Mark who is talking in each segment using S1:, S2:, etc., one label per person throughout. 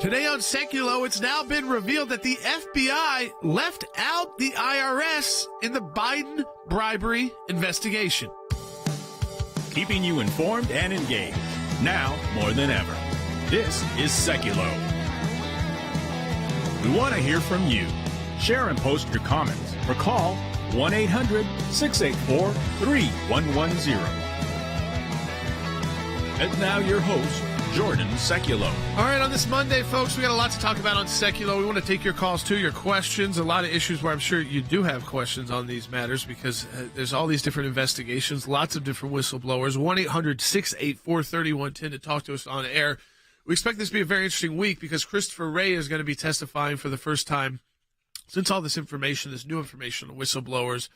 S1: Today on Sekulow, it's now been revealed that the FBI left out the IRS in the Biden bribery investigation.
S2: Keeping you informed and engaged, now more than ever. This is Sekulow. We want to hear from you. Share and post your comments or call 1-800-684-3110. And now your host, Jordan Sekulow.
S1: All right, on this Monday, folks, we got a lot to talk about on Sekulow. We want to take your calls, too, your questions. A lot of issues where I'm sure you do have questions on these matters because there's all these different investigations, lots of different whistleblowers. 1-800-684-3110 to talk to us on air. We expect this to be a very interesting week because Christopher Wray is going to be testifying for the first time since all this information, this new information on whistleblowers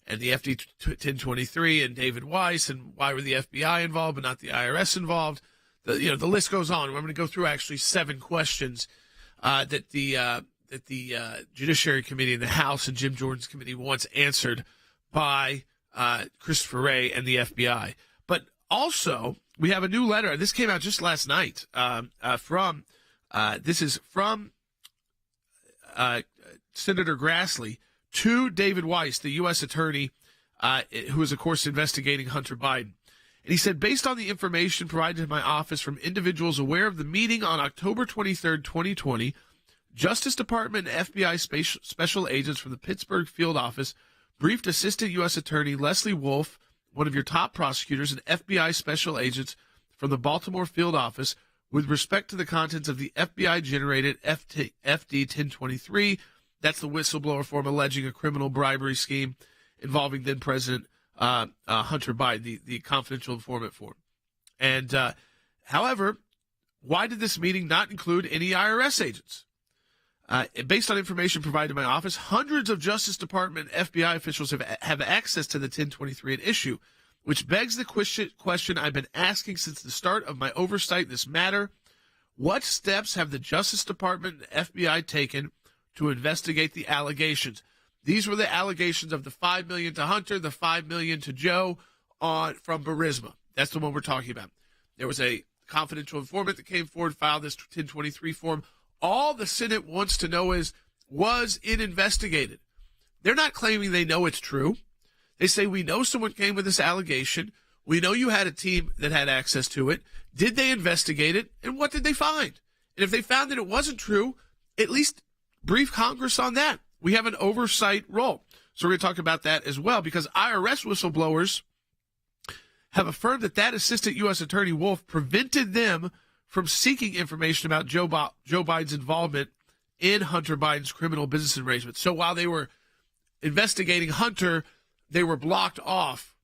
S1: and the FD 1023 and David Weiss and why were the FBI involved but not the IRS involved. The list goes on. I'm going to go through actually 7 questions that the Judiciary Committee in the House and Jim Jordan's committee wants answered by Christopher Wray and the FBI. But also, we have a new letter. This came out just last night from Senator Grassley to David Weiss, the U.S. attorney who is, of course, investigating Hunter Biden. And he said, based on the information provided to my office from individuals aware of the meeting on October 23rd, 2020, Justice Department and FBI special agents from the Pittsburgh field office briefed Assistant U.S. Attorney Leslie Wolf, one of your top prosecutors, and FBI special agents from the Baltimore field office with respect to the contents of the FBI-generated FD 1023. That's the whistleblower form alleging a criminal bribery scheme involving then-President Hunter Biden, the confidential informant form. And however, why did this meeting not include any IRS agents? Based on information provided to my office, hundreds of Justice Department and FBI officials have access to the 1023 at issue, which begs the question I've been asking since the start of my oversight in this matter. What steps have the Justice Department and FBI taken to investigate the allegations? These were the allegations of the $5 million to Hunter, the $5 million to Joe from Burisma. That's the one we're talking about. There was a confidential informant that came forward, filed this 1023 form. All the Senate wants to know is, was it investigated? They're not claiming they know it's true. They say, we know someone came with this allegation. We know you had a team that had access to it. Did they investigate it? And what did they find? And if they found that it wasn't true, at least brief Congress on that. We have an oversight role. So we're going to talk about that as well because IRS whistleblowers have affirmed that Assistant U.S. Attorney Wolf prevented them from seeking information about Joe Biden's involvement in Hunter Biden's criminal business arrangements. So while they were investigating Hunter, they were blocked off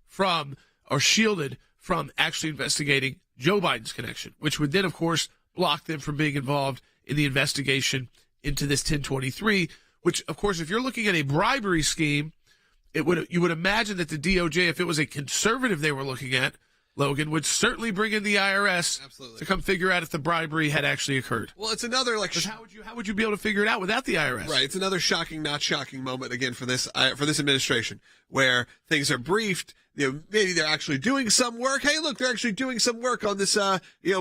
S1: from or shielded from actually investigating Joe Biden's connection, which would then, of course, block them from being involved in the investigation into this 1023, which, of course, if you're looking at a bribery scheme, you would imagine that the DOJ, if it was a conservative they were looking at, Logan, would certainly bring in the IRS to come figure out if the bribery had actually occurred.
S3: Well, it's another
S1: how would you be able to figure it out without the IRS?
S3: Right, it's another shocking, not shocking moment again for this administration where things are briefed. Maybe they're actually doing some work. Hey, look, they're actually doing some work on this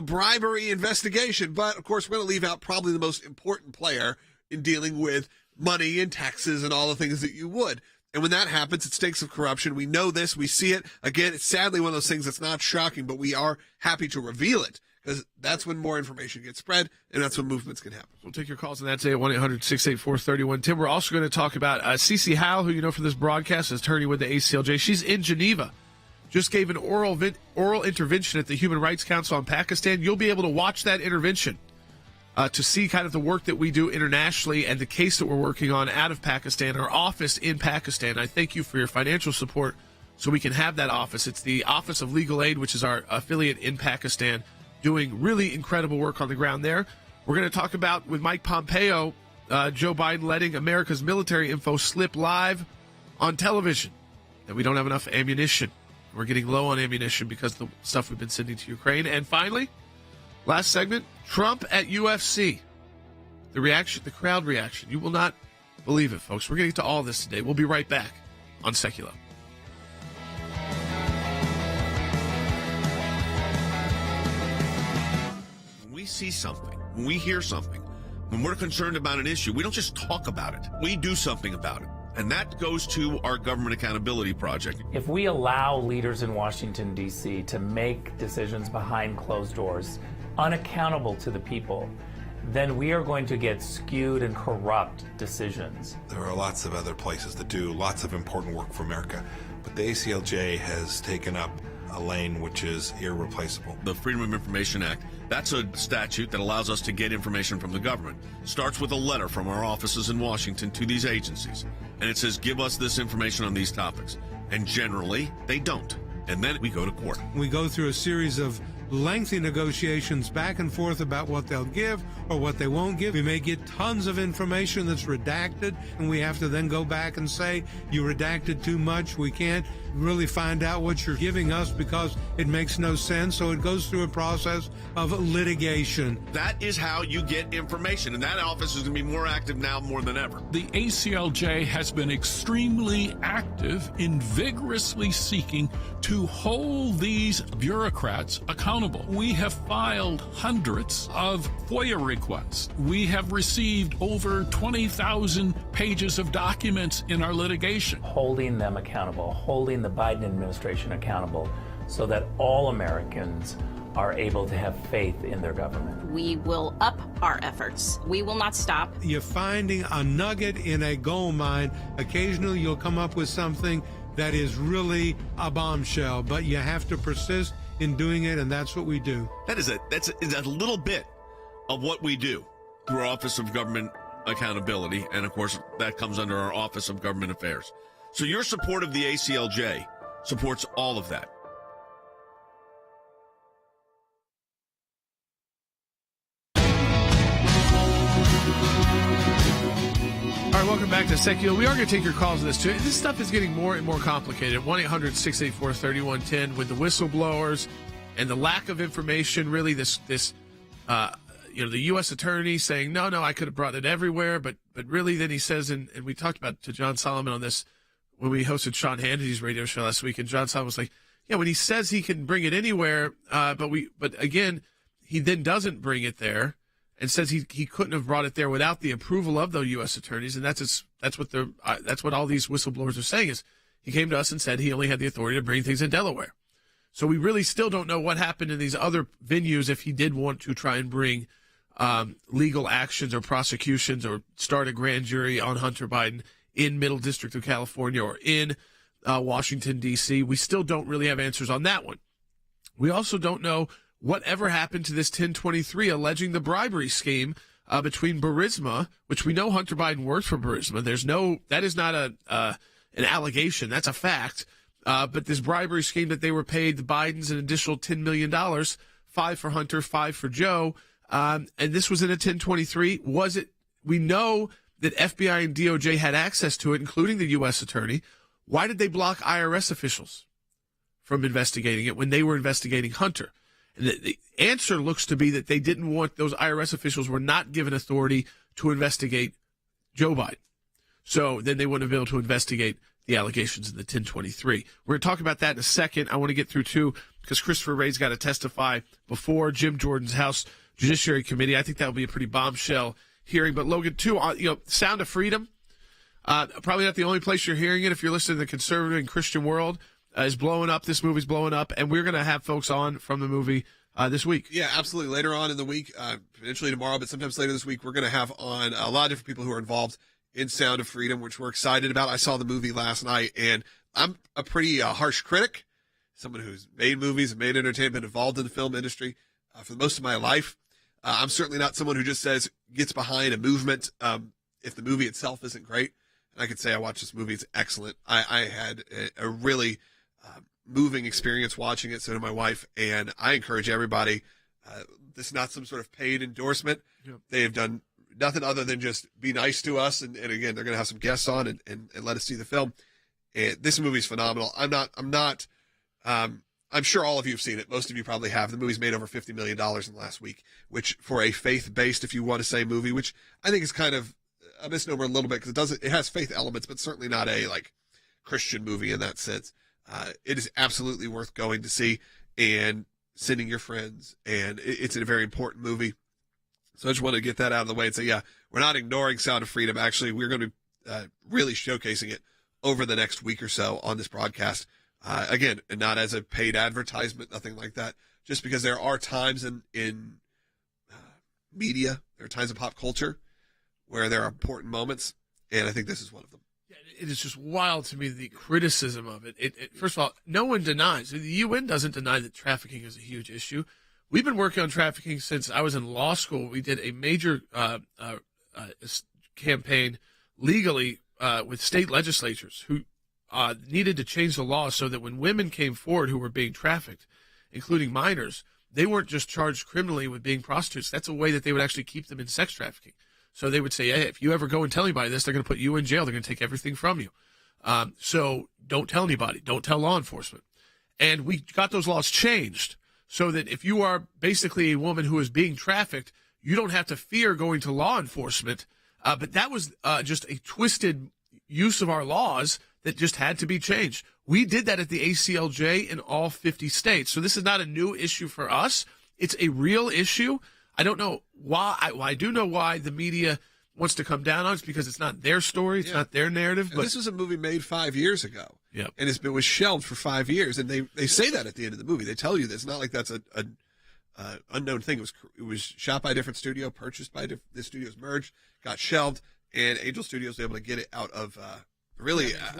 S3: bribery investigation. But of course, we're going to leave out probably the most important player in dealing with money and taxes and all the things that you would. And when that happens, it stinks of corruption. We know this. We see it. Again, it's sadly one of those things that's not shocking, but we are happy to reveal it because that's when more information gets spread, and that's when movements can happen.
S1: We'll take your calls on that today at 1-800-684-3110. We're also going to talk about Cece Howell, who you know from this broadcast, is attorney with the ACLJ. She's in Geneva. Just gave an oral intervention at the Human Rights Council on Pakistan. You'll be able to watch that intervention to see kind of the work that we do internationally and the case that we're working on out of Pakistan, our office in Pakistan. I thank you for your financial support so we can have that office. It's the Office of Legal Aid, which is our affiliate in Pakistan, doing really incredible work on the ground there. We're going to talk about, with Mike Pompeo, Joe Biden letting America's military info slip live on television, that we don't have enough ammunition. We're getting low on ammunition because of the stuff we've been sending to Ukraine. And finally, last segment, Trump at UFC. The crowd reaction. You will not believe it, folks. We're going to get to all this today. We'll be right back on Sekulow.
S4: When we see something, When we hear something, when we're concerned about an issue, we don't just talk about it. We do something about it. And that goes to our Government Accountability Project.
S5: If we allow leaders in Washington, D.C. to make decisions behind closed doors, unaccountable to the people, then we are going to get skewed and corrupt decisions.
S6: There are lots of other places that do lots of important work for America, but the ACLJ has taken up a lane which is irreplaceable.
S4: The Freedom of Information Act, that's a statute that allows us to get information from the government. Starts with a letter from our offices in Washington to these agencies. And it says, give us this information on these topics. And generally, they don't. And then we go to court.
S7: We go through a series of lengthy negotiations back and forth about what they'll give or what they won't give. We may get tons of information that's redacted, and we have to then go back and say, you redacted too much. We can't really find out what you're giving us because it makes no sense. So it goes through a process of litigation.
S4: That is how you get information, and that office is going to be more active now more than ever.
S8: The ACLJ has been extremely active in vigorously seeking to hold these bureaucrats accountable. We have filed hundreds of FOIA requests. We have received over 20,000 pages of documents in our litigation.
S5: Holding them accountable, holding the Biden administration accountable so that all Americans are able to have faith in their government.
S9: We will up our efforts. We will not stop.
S7: You're finding a nugget in a gold mine. Occasionally you'll come up with something that is really a bombshell, but you have to persist in doing it, and that's what we do.
S4: That's a little bit of what we do through our Office of Government Accountability, and of course that comes under our Office of Government Affairs. So your support of the ACLJ supports all of that.
S1: All right, welcome back to Sekulow. We are going to take your calls on this, too. This stuff is getting more and more complicated. 1-800-684-3110 with the whistleblowers and the lack of information, really, the U.S. attorney saying, no, I could have brought it everywhere, but really then he says, and we talked about to John Solomon on this when we hosted Sean Hannity's radio show last week, and John Solomon was like, yeah, when he says he can bring it anywhere, but again, he then doesn't bring it there. And says he couldn't have brought it there without the approval of the U.S. attorneys, and that's what all these whistleblowers are saying is he came to us and said he only had the authority to bring things in Delaware. So we really still don't know what happened in these other venues if he did want to try and bring legal actions or prosecutions or start a grand jury on Hunter Biden in Middle District of California or in Washington, D.C. We still don't really have answers on that one. We also don't know whatever happened to this 1023 alleging the bribery scheme between Burisma, which we know Hunter Biden worked for Burisma. That is not an allegation. That's a fact. But this bribery scheme that they were paid the Bidens an additional $10 million, $5 for Hunter, $5 for Joe. And this was in a 1023. Was it? We know that FBI and DOJ had access to it, including the U.S. attorney. Why did they block IRS officials from investigating it when they were investigating Hunter? The answer looks to be that they didn't want those IRS officials were not given authority to investigate Joe Biden. So then they wouldn't have been able to investigate the allegations in the 1023. We're going to talk about that in a second. I want to get through, too, because Christopher Wray's got to testify before Jim Jordan's House Judiciary Committee. I think that will be a pretty bombshell hearing. But, Logan, too, Sound of Freedom, probably not the only place you're hearing it if you're listening to the conservative and Christian world. Is blowing up. This movie's blowing up, and we're going to have folks on from the movie this week.
S3: Yeah, absolutely. Later on in the week, potentially tomorrow, but sometimes later this week, we're going to have on a lot of different people who are involved in Sound of Freedom, which we're excited about. I saw the movie last night, and I'm a pretty harsh critic, someone who's made movies and made entertainment, been involved in the film industry for most of my life. I'm certainly not someone who just gets behind a movement if the movie itself isn't great. And I could say I watched this movie. It's excellent. I had a really moving experience watching it, so did my wife, and I encourage everybody. This is not some sort of paid endorsement. Yep. They have done nothing other than just be nice to us, and again, they're going to have some guests on and let us see the film. And this movie is phenomenal. I'm sure all of you have seen it. Most of you probably have. The movie's made over $50 million in the last week, which for a faith-based, if you want to say, movie, which I think is kind of a misnomer a little bit because it has faith elements, but certainly not a Christian movie in that sense. It is absolutely worth going to see and sending your friends, and it's a very important movie. So I just want to get that out of the way and say, yeah, we're not ignoring Sound of Freedom. Actually, we're going to be really showcasing it over the next week or so on this broadcast. Again, and not as a paid advertisement, nothing like that. Just because there are times in media, there are times in pop culture where there are important moments, and I think this is one of them.
S1: Yeah, it is just wild to me, the criticism of it. First of all, no one denies. The UN doesn't deny that trafficking is a huge issue. We've been working on trafficking since I was in law school. We did a major campaign legally with state legislatures who needed to change the law so that when women came forward who were being trafficked, including minors, they weren't just charged criminally with being prostitutes. That's a way that they would actually keep them in sex trafficking. So they would say, hey, if you ever go and tell anybody this, they're going to put you in jail. They're going to take everything from you. So don't tell anybody. Don't tell law enforcement. And we got those laws changed so that if you are basically a woman who is being trafficked, you don't have to fear going to law enforcement. But that was just a twisted use of our laws that just had to be changed. We did that at the ACLJ in all 50 states. So this is not a new issue for us. It's a real issue. I don't know why. I do know why the media wants to come down on it. It's because it's not their story. It's not their narrative. But
S3: this was a movie made 5 years ago.
S1: Yep.
S3: And it was shelved for 5 years. And they say that at the end of the movie. They tell you this. It's not like that's an unknown thing. It was shot by a different studio, purchased by the studios, merged, got shelved, and Angel Studios was able to get it out of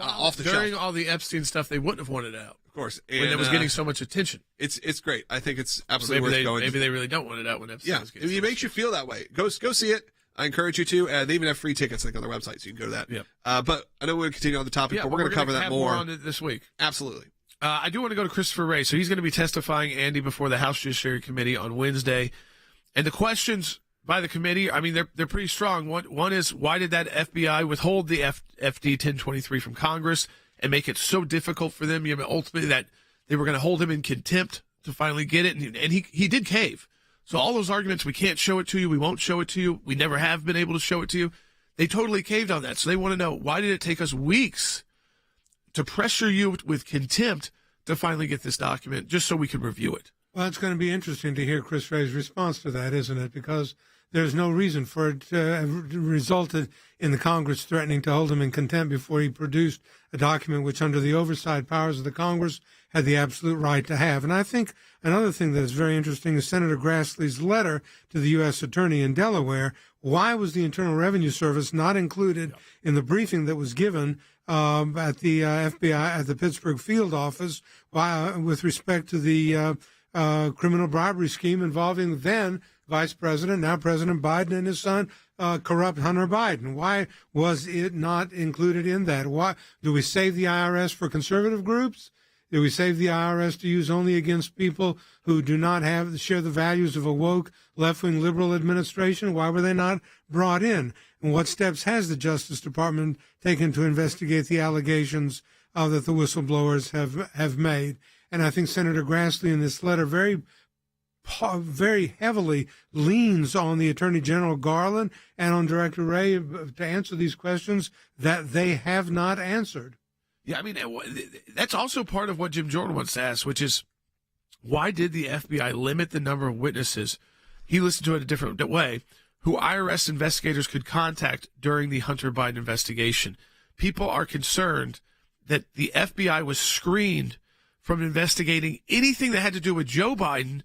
S3: off the shelf.
S1: During all the Epstein stuff, they wouldn't have wanted it out.
S3: Of course.
S1: And when it was getting so much attention.
S3: It's great. I think it's absolutely worth going.
S1: Maybe they really don't want it out when Epstein was getting
S3: it makes you feel that way. Go see it. I encourage you to. They even have free tickets on their website, so you can go to that.
S1: Yep.
S3: But I know we're going to continue on the topic, but we're going to cover that
S1: have
S3: more
S1: on it this week.
S3: Absolutely.
S1: I do want to go to Christopher Wray. So he's going to be testifying, Andy, before the House Judiciary Committee on Wednesday. And the questions by the committee, I mean, they're pretty strong. One is, why did that FBI withhold the FD 1023 from Congress and make it so difficult for them? Ultimately, that they were going to hold him in contempt to finally get it. And he did cave. So all those arguments, we can't show it to you, we won't show it to you, we never have been able to show it to you, they totally caved on that. So they want to know, why did it take us weeks to pressure you with contempt to finally get this document, just so we can review it?
S7: Well, it's going to be interesting to hear Chris Wray's response to that, isn't it? Because there's no reason for it to have resulted in the Congress threatening to hold him in contempt before he produced a document which, under the oversight powers of the Congress, had the absolute right to have. And I think another thing that is very interesting is Senator Grassley's letter to the U.S. Attorney in Delaware. Why was the Internal Revenue Service not included in the briefing that was given at the FBI at the Pittsburgh field office with respect to the criminal bribery scheme involving then Vice President, now President Biden, and his son, corrupt Hunter Biden? Why was it not included in that? Why do we save the IRS for conservative groups? Do we save the IRS to use only against people who do not share the values of a woke, left-wing liberal administration? Why were they not brought in? And what steps has the Justice Department taken to investigate the allegations that the whistleblowers have made? And I think Senator Grassley in this letter very heavily leans on the Attorney General Garland and on Director Wray to answer these questions that they have not answered.
S1: Yeah, I mean, that's also part of what Jim Jordan wants to ask, which is, why did the FBI limit the number of witnesses, he listened to it a different way, who IRS investigators could contact during the Hunter Biden investigation? People are concerned that the FBI was screened from investigating anything that had to do with Joe Biden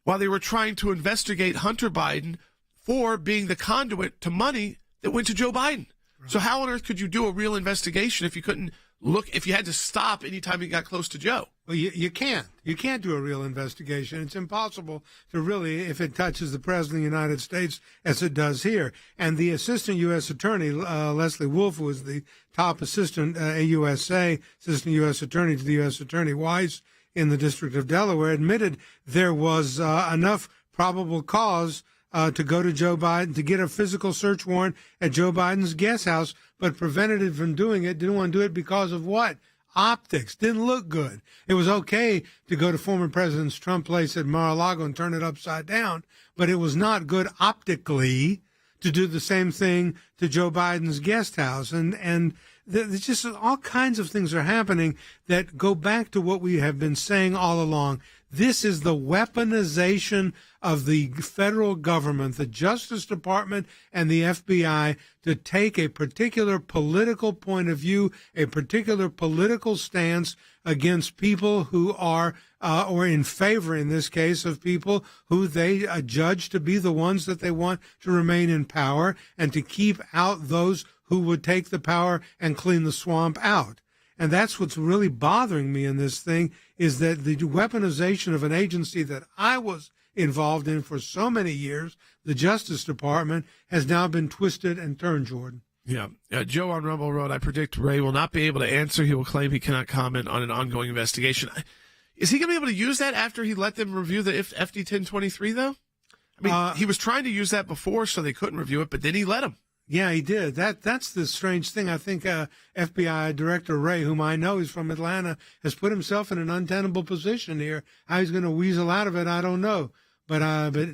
S1: while they were trying to investigate Hunter Biden for being the conduit to money that went to Joe Biden. Right. So how on earth could you do a real investigation if you couldn't look, if you had to stop anytime you got close to Joe?
S7: Well, you can't. You can't do a real investigation. It's impossible to really, if it touches the President of the United States as it does here. And the Assistant U.S. Attorney, Leslie Wolf, who was the top assistant AUSA, Assistant U.S. Attorney to the U.S. Attorney Weiss in the District of Delaware, admitted there was enough probable cause to go to Joe Biden, to get a physical search warrant at Joe Biden's guest house, but prevented it from doing it. Didn't want to do it because of what? Optics. Didn't look good. It was okay to go to former President Trump's place at Mar-a-Lago and turn it upside down, but it was not good optically to do the same thing to Joe Biden's guest house. And There's just all kinds of things are happening that go back to what we have been saying all along. This is the weaponization of the federal government, the Justice Department and the FBI, to take a particular political point of view, a particular political stance against people who are, or in favor, in this case, of people who they judge to be the ones that they want to remain in power, and to keep out those who would take the power and clean the swamp out. And that's what's really bothering me in this thing, is that the weaponization of an agency that I was involved in for so many years, the Justice Department, has now been twisted and turned, Jordan.
S1: Yeah. Joe on Rumble wrote, I predict Ray will not be able to answer. He will claim he cannot comment on an ongoing investigation. Is he going to be able to use that after he let them review the FD 1023, though? I mean, he was trying to use that before so they couldn't review it, but then he let him.
S7: Yeah, he did. That's the strange thing. I think FBI Director Ray, whom I know is from Atlanta, has put himself in an untenable position here. How he's going to weasel out of it, I don't know. But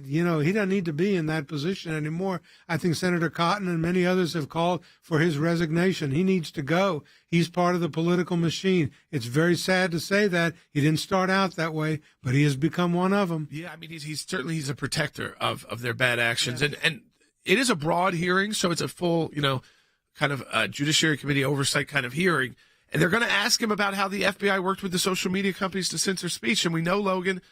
S7: you know, he doesn't need to be in that position anymore. I think Senator Cotton and many others have called for his resignation. He needs to go. He's part of the political machine. It's very sad to say that. He didn't start out that way, but he has become one of them.
S1: Yeah, I mean, he's certainly a protector of their bad actions. Yeah. And it is a broad hearing, so it's a full, you know, kind of Judiciary Committee oversight kind of hearing. And they're going to ask him about how the FBI worked with the social media companies to censor speech. And we know, Logan,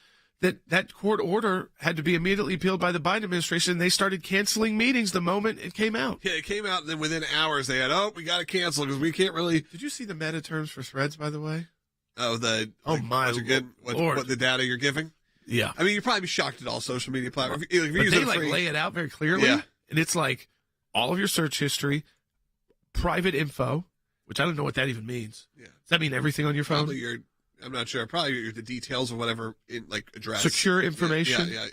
S1: that court order had to be immediately appealed by the Biden administration. They started canceling meetings the moment it came out.
S3: Yeah, it came out, and then within hours they had, we got to cancel because we can't really.
S1: Did you see the meta terms for Threads, by the way?
S3: My Lord. What the data you're giving?
S1: Yeah.
S3: I mean, you'd probably be shocked at all social media platforms.
S1: But they lay it out very clearly.
S3: Yeah.
S1: And it's like all of your search history, private info, which I don't know what that even means.
S3: Yeah.
S1: Does that mean everything on your phone?
S3: Probably I'm not sure. Probably the details of whatever address.
S1: Secure information.
S3: Yeah.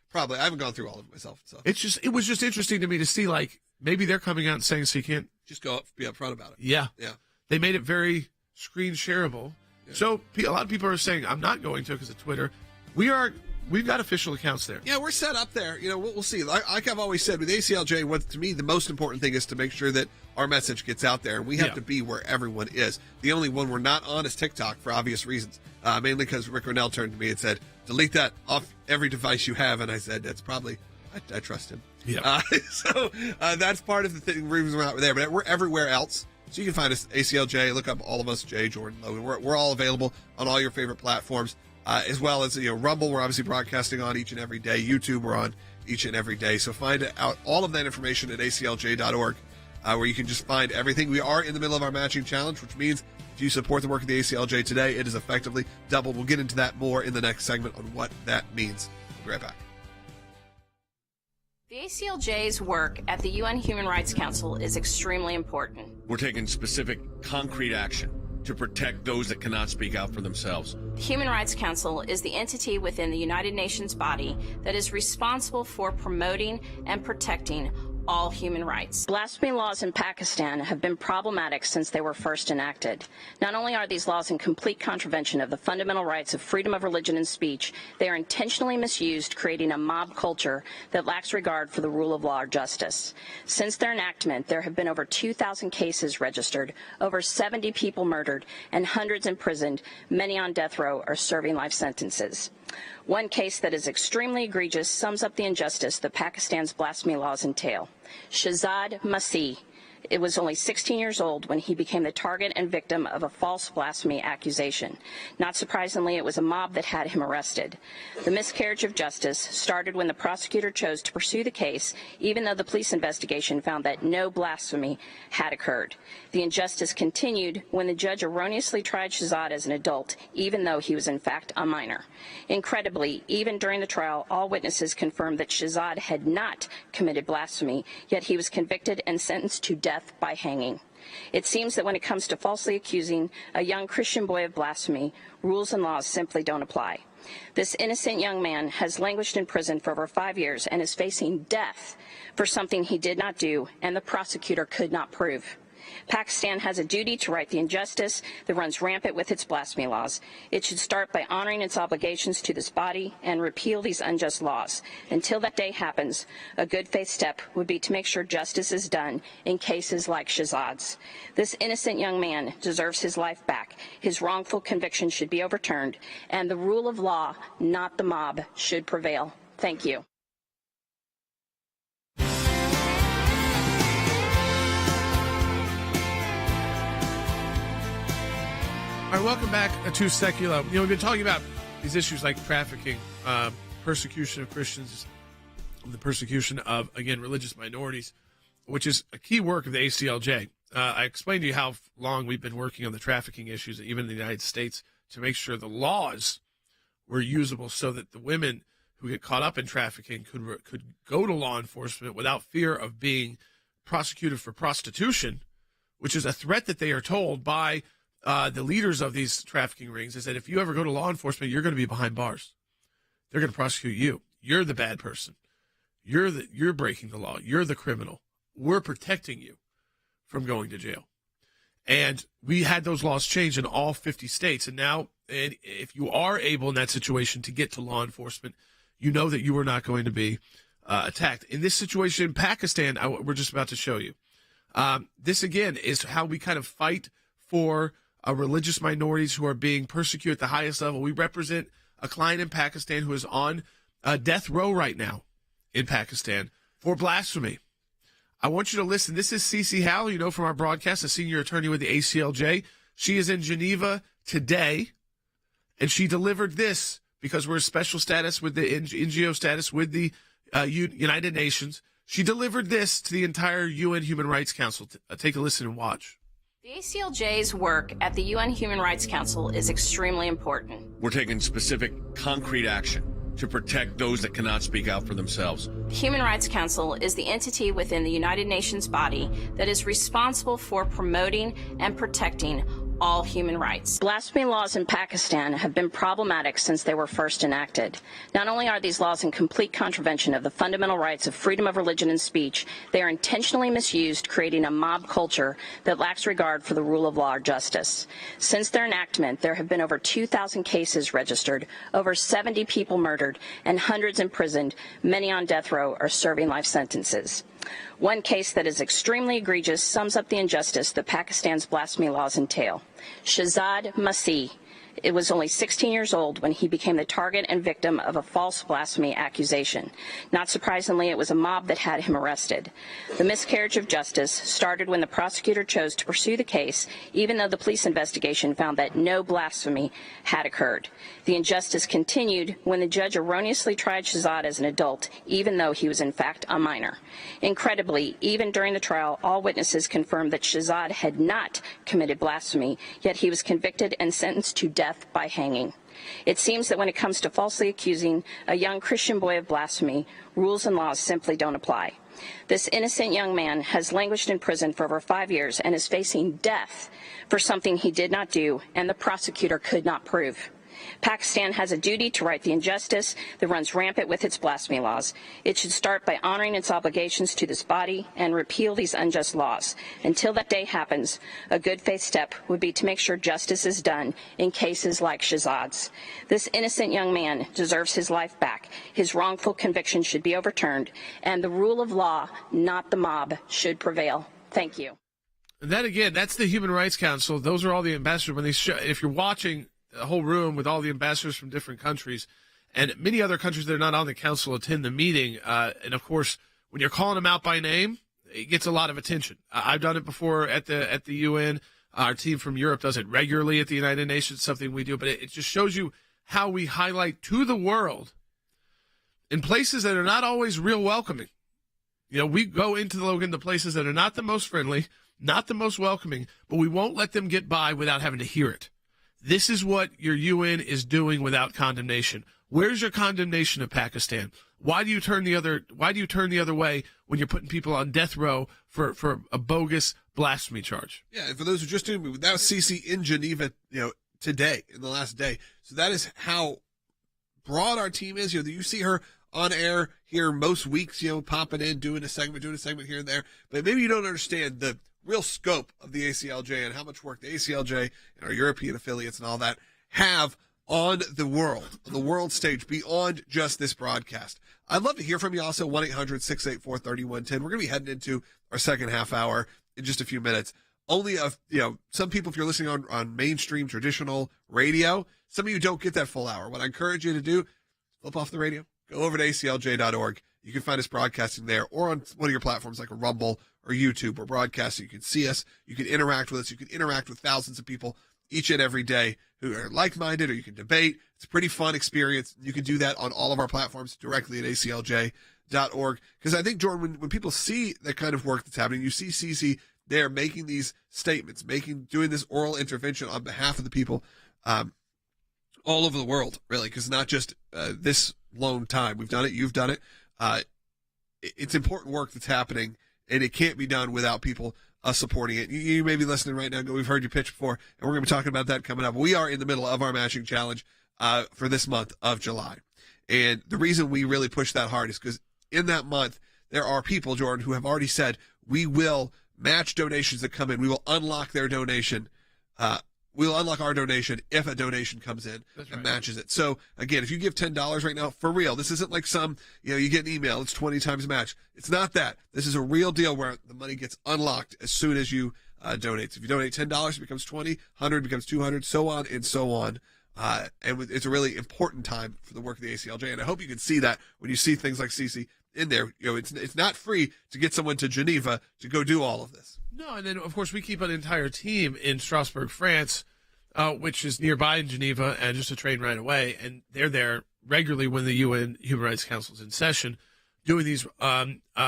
S3: Probably. I haven't gone through all of it myself. So
S1: it was just interesting to me to see, like, maybe they're coming out and saying, so you can't
S3: just be upfront about it.
S1: Yeah.
S3: Yeah.
S1: They made it very screen shareable. Yeah. So a lot of people are saying, I'm not going to because of Twitter. We've got official accounts there.
S3: Yeah, we're set up there. You know, we'll see. Like I've always said, with ACLJ, what to me the most important thing is to make sure that our message gets out there, and we have to be where everyone is. The only one we're not on is TikTok for obvious reasons, mainly because Rick Ronell turned to me and said, delete that off every device you have, and I said, that's probably, I trust him.
S1: Yeah.
S3: So that's part of the thing, reason we're not there, but we're everywhere else. So you can find us, ACLJ, look up all of us, Jay, Jordan, Logan. We're all available on all your favorite platforms. As well as, Rumble, we're obviously broadcasting on each and every day. YouTube, we're on each and every day. So find out all of that information at aclj.org, where you can just find everything. We are in the middle of our matching challenge, which means if you support the work of the ACLJ today, it is effectively doubled. We'll get into that more in the next segment on what that means. We'll be right back.
S9: The ACLJ's work at the UN Human Rights Council is extremely important.
S4: We're taking specific, concrete action to protect those that cannot speak out for themselves.
S9: The Human Rights Council is the entity within the United Nations body that is responsible for promoting and protecting all human rights. Blasphemy laws in Pakistan have been problematic since they were first enacted. Not only are these laws in complete contravention of the fundamental rights of freedom of religion and speech, they are intentionally misused, creating a mob culture that lacks regard for the rule of law or justice. Since their enactment, there have been over 2,000 cases registered, over 70 people murdered, and hundreds imprisoned, many on death row or serving life sentences. One case that is extremely egregious sums up the injustice that Pakistan's blasphemy laws entail. Shahzad Masih. It was only 16 years old when he became the target and victim of a false blasphemy accusation. Not surprisingly, it was a mob that had him arrested. The miscarriage of justice started when the prosecutor chose to pursue the case, even though the police investigation found that no blasphemy had occurred. The injustice continued when the judge erroneously tried Shahzad as an adult, even though he was in fact a minor. Incredibly, even during the trial, all witnesses confirmed that Shahzad had not committed blasphemy, yet he was convicted and sentenced to death by hanging. It seems that when it comes to falsely accusing a young Christian boy of blasphemy, rules and laws simply don't apply. This innocent young man has languished in prison for over 5 years and is facing death for something he did not do and the prosecutor could not prove. Pakistan has a duty to right the injustice that runs rampant with its blasphemy laws. It should start by honoring its obligations to this body and repeal these unjust laws. Until that day happens, a good faith step would be to make sure justice is done in cases like Shahzad's. This innocent young man deserves his life back. His wrongful conviction should be overturned, and the rule of law, not the mob, should prevail. Thank you.
S1: All right, welcome back to Sekulow. We've been talking about these issues like trafficking, persecution of Christians, the persecution of, again, religious minorities, which is a key work of the ACLJ. I explained to you how long we've been working on the trafficking issues, even in the United States, to make sure the laws were usable so that the women who get caught up in trafficking could go to law enforcement without fear of being prosecuted for prostitution, which is a threat that they are told by the leaders of these trafficking rings, is that if you ever go to law enforcement, you're going to be behind bars. They're going to prosecute you. You're the bad person. You're breaking the law. You're the criminal. We're protecting you from going to jail. And we had those laws changed in all 50 states. And now, if you are able in that situation to get to law enforcement, you know that you are not going to be attacked. In this situation in Pakistan, we're just about to show you. This, again, is how we kind of fight for religious minorities who are being persecuted at the highest level. We represent a client in Pakistan who is on death row right now in Pakistan for blasphemy. I want you to listen. This is Cece Howell, from our broadcast, a senior attorney with the ACLJ. She is in Geneva today, and she delivered this because we're a special status with the NGO status with the United Nations. She delivered this to the entire UN Human Rights Council. Take a listen and watch.
S9: The ACLJ's work at the UN Human Rights Council is extremely important.
S4: We're taking specific, concrete action to protect those that cannot speak out for themselves.
S9: The Human Rights Council is the entity within the United Nations body that is responsible for promoting and protecting all human rights. Blasphemy laws in Pakistan have been problematic since they were first enacted. Not only are these laws in complete contravention of the fundamental rights of freedom of religion and speech, they are intentionally misused, creating a mob culture that lacks regard for the rule of law or justice. Since their enactment, there have been over 2,000 cases registered, over 70 people murdered, and hundreds imprisoned, many on death row or serving life sentences. One case that is extremely egregious sums up the injustice that Pakistan's blasphemy laws entail. Shahzad Masih. It was only 16 years old when he became the target and victim of a false blasphemy accusation. Not surprisingly, it was a mob that had him arrested. The miscarriage of justice started when the prosecutor chose to pursue the case, even though the police investigation found that no blasphemy had occurred. The injustice continued when the judge erroneously tried Shahzad as an adult, even though he was in fact a minor. Incredibly, even during the trial, all witnesses confirmed that Shahzad had not committed blasphemy, yet he was convicted and sentenced to death by hanging. It seems that when it comes to falsely accusing a young Christian boy of blasphemy, rules and laws simply don't apply. This innocent young man has languished in prison for over 5 years and is facing death for something he did not do and the prosecutor could not prove. Pakistan has a duty to right the injustice that runs rampant with its blasphemy laws. It should start by honoring its obligations to this body and repeal these unjust laws. Until that day happens, a good faith step would be to make sure justice is done in cases like Shahzad's. This innocent young man deserves his life back. His wrongful conviction should be overturned, and the rule of law, not the mob, should prevail. Thank you.
S1: And that, again, that's the Human Rights Council. Those are all the ambassadors. When they if you're watching a whole room with all the ambassadors from different countries, and many other countries that are not on the council attend the meeting. And of course, when you're calling them out by name, it gets a lot of attention. I've done it before at the UN. Our team from Europe does it regularly at the United Nations, something we do. But it just shows you how we highlight to the world in places that are not always real welcoming. We go into the places that are not the most friendly, not the most welcoming, but we won't let them get by without having to hear it. This is what your UN is doing without condemnation. Where's your condemnation of Pakistan? Why do you turn the other way when you're putting people on death row for a bogus blasphemy charge?
S3: Yeah, and for those who just tuned me, that was Cece in Geneva, today, in the last day. So that is how broad our team is. You see her on air here most weeks, popping in, doing a segment here and there. But maybe you don't understand the real scope of the ACLJ and how much work the ACLJ and our European affiliates and all that have on the world stage, beyond just this broadcast. I'd love to hear from you also, 1-800-684-3110. We're going to be heading into our second half hour in just a few minutes. Only some people, if you're listening on mainstream traditional radio, some of you don't get that full hour. What I encourage you to do, flip off the radio, go over to aclj.org. You can find us broadcasting there or on one of your platforms like a Rumble or YouTube. We're broadcasting. You can see us. You can interact with us. You can interact with thousands of people each and every day who are like-minded, or you can debate. It's a pretty fun experience. You can do that on all of our platforms directly at aclj.org. Because I think, Jordan, when people see that kind of work that's happening, you see Cece there making these statements, doing this oral intervention on behalf of the people all over the world, really, because not just this lone time. We've done it. You've done it. It's important work that's happening, and it can't be done without people supporting it. You may be listening right now and go, we've heard you pitch before, and we're going to be talking about that coming up. We are in the middle of our matching challenge for this month of July. And the reason we really push that hard is because in that month, there are people, Jordan, who have already said, we will match donations that come in. We will unlock their donation. We will unlock our donation if a donation comes in and matches it. So, again, if you give $10 right now, for real, this isn't like some, you get an email, it's 20 times match. It's not that. This is a real deal where the money gets unlocked as soon as you donate. So if you donate $10, it becomes $20, 100 becomes 200, so on and so on. And it's a really important time for the work of the ACLJ. And I hope you can see that when you see things like Cece in there. It's not free to get someone to Geneva to go do all of this.
S1: No, and then, of course, we keep an entire team in Strasbourg, France, which is nearby in Geneva and just a train ride away. And they're there regularly when the UN Human Rights Council is in session doing these.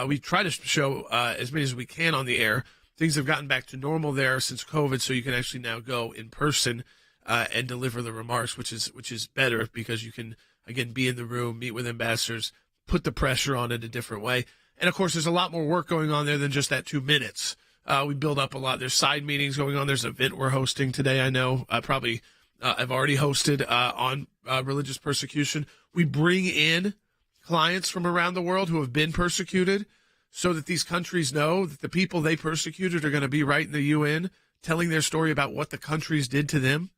S1: We try to show as many as we can on the air. Things have gotten back to normal there since COVID, so you can actually now go in person and deliver the remarks, which is better because you can, again, be in the room, meet with ambassadors, put the pressure on in a different way. And, of course, there's a lot more work going on there than just that 2 minutes. We build up a lot. There's side meetings going on. There's an event we're hosting today, I know. I've already hosted on religious persecution. We bring in clients from around the world who have been persecuted so that these countries know that the people they persecuted are going to be right in the UN, telling their story about what the countries did to them,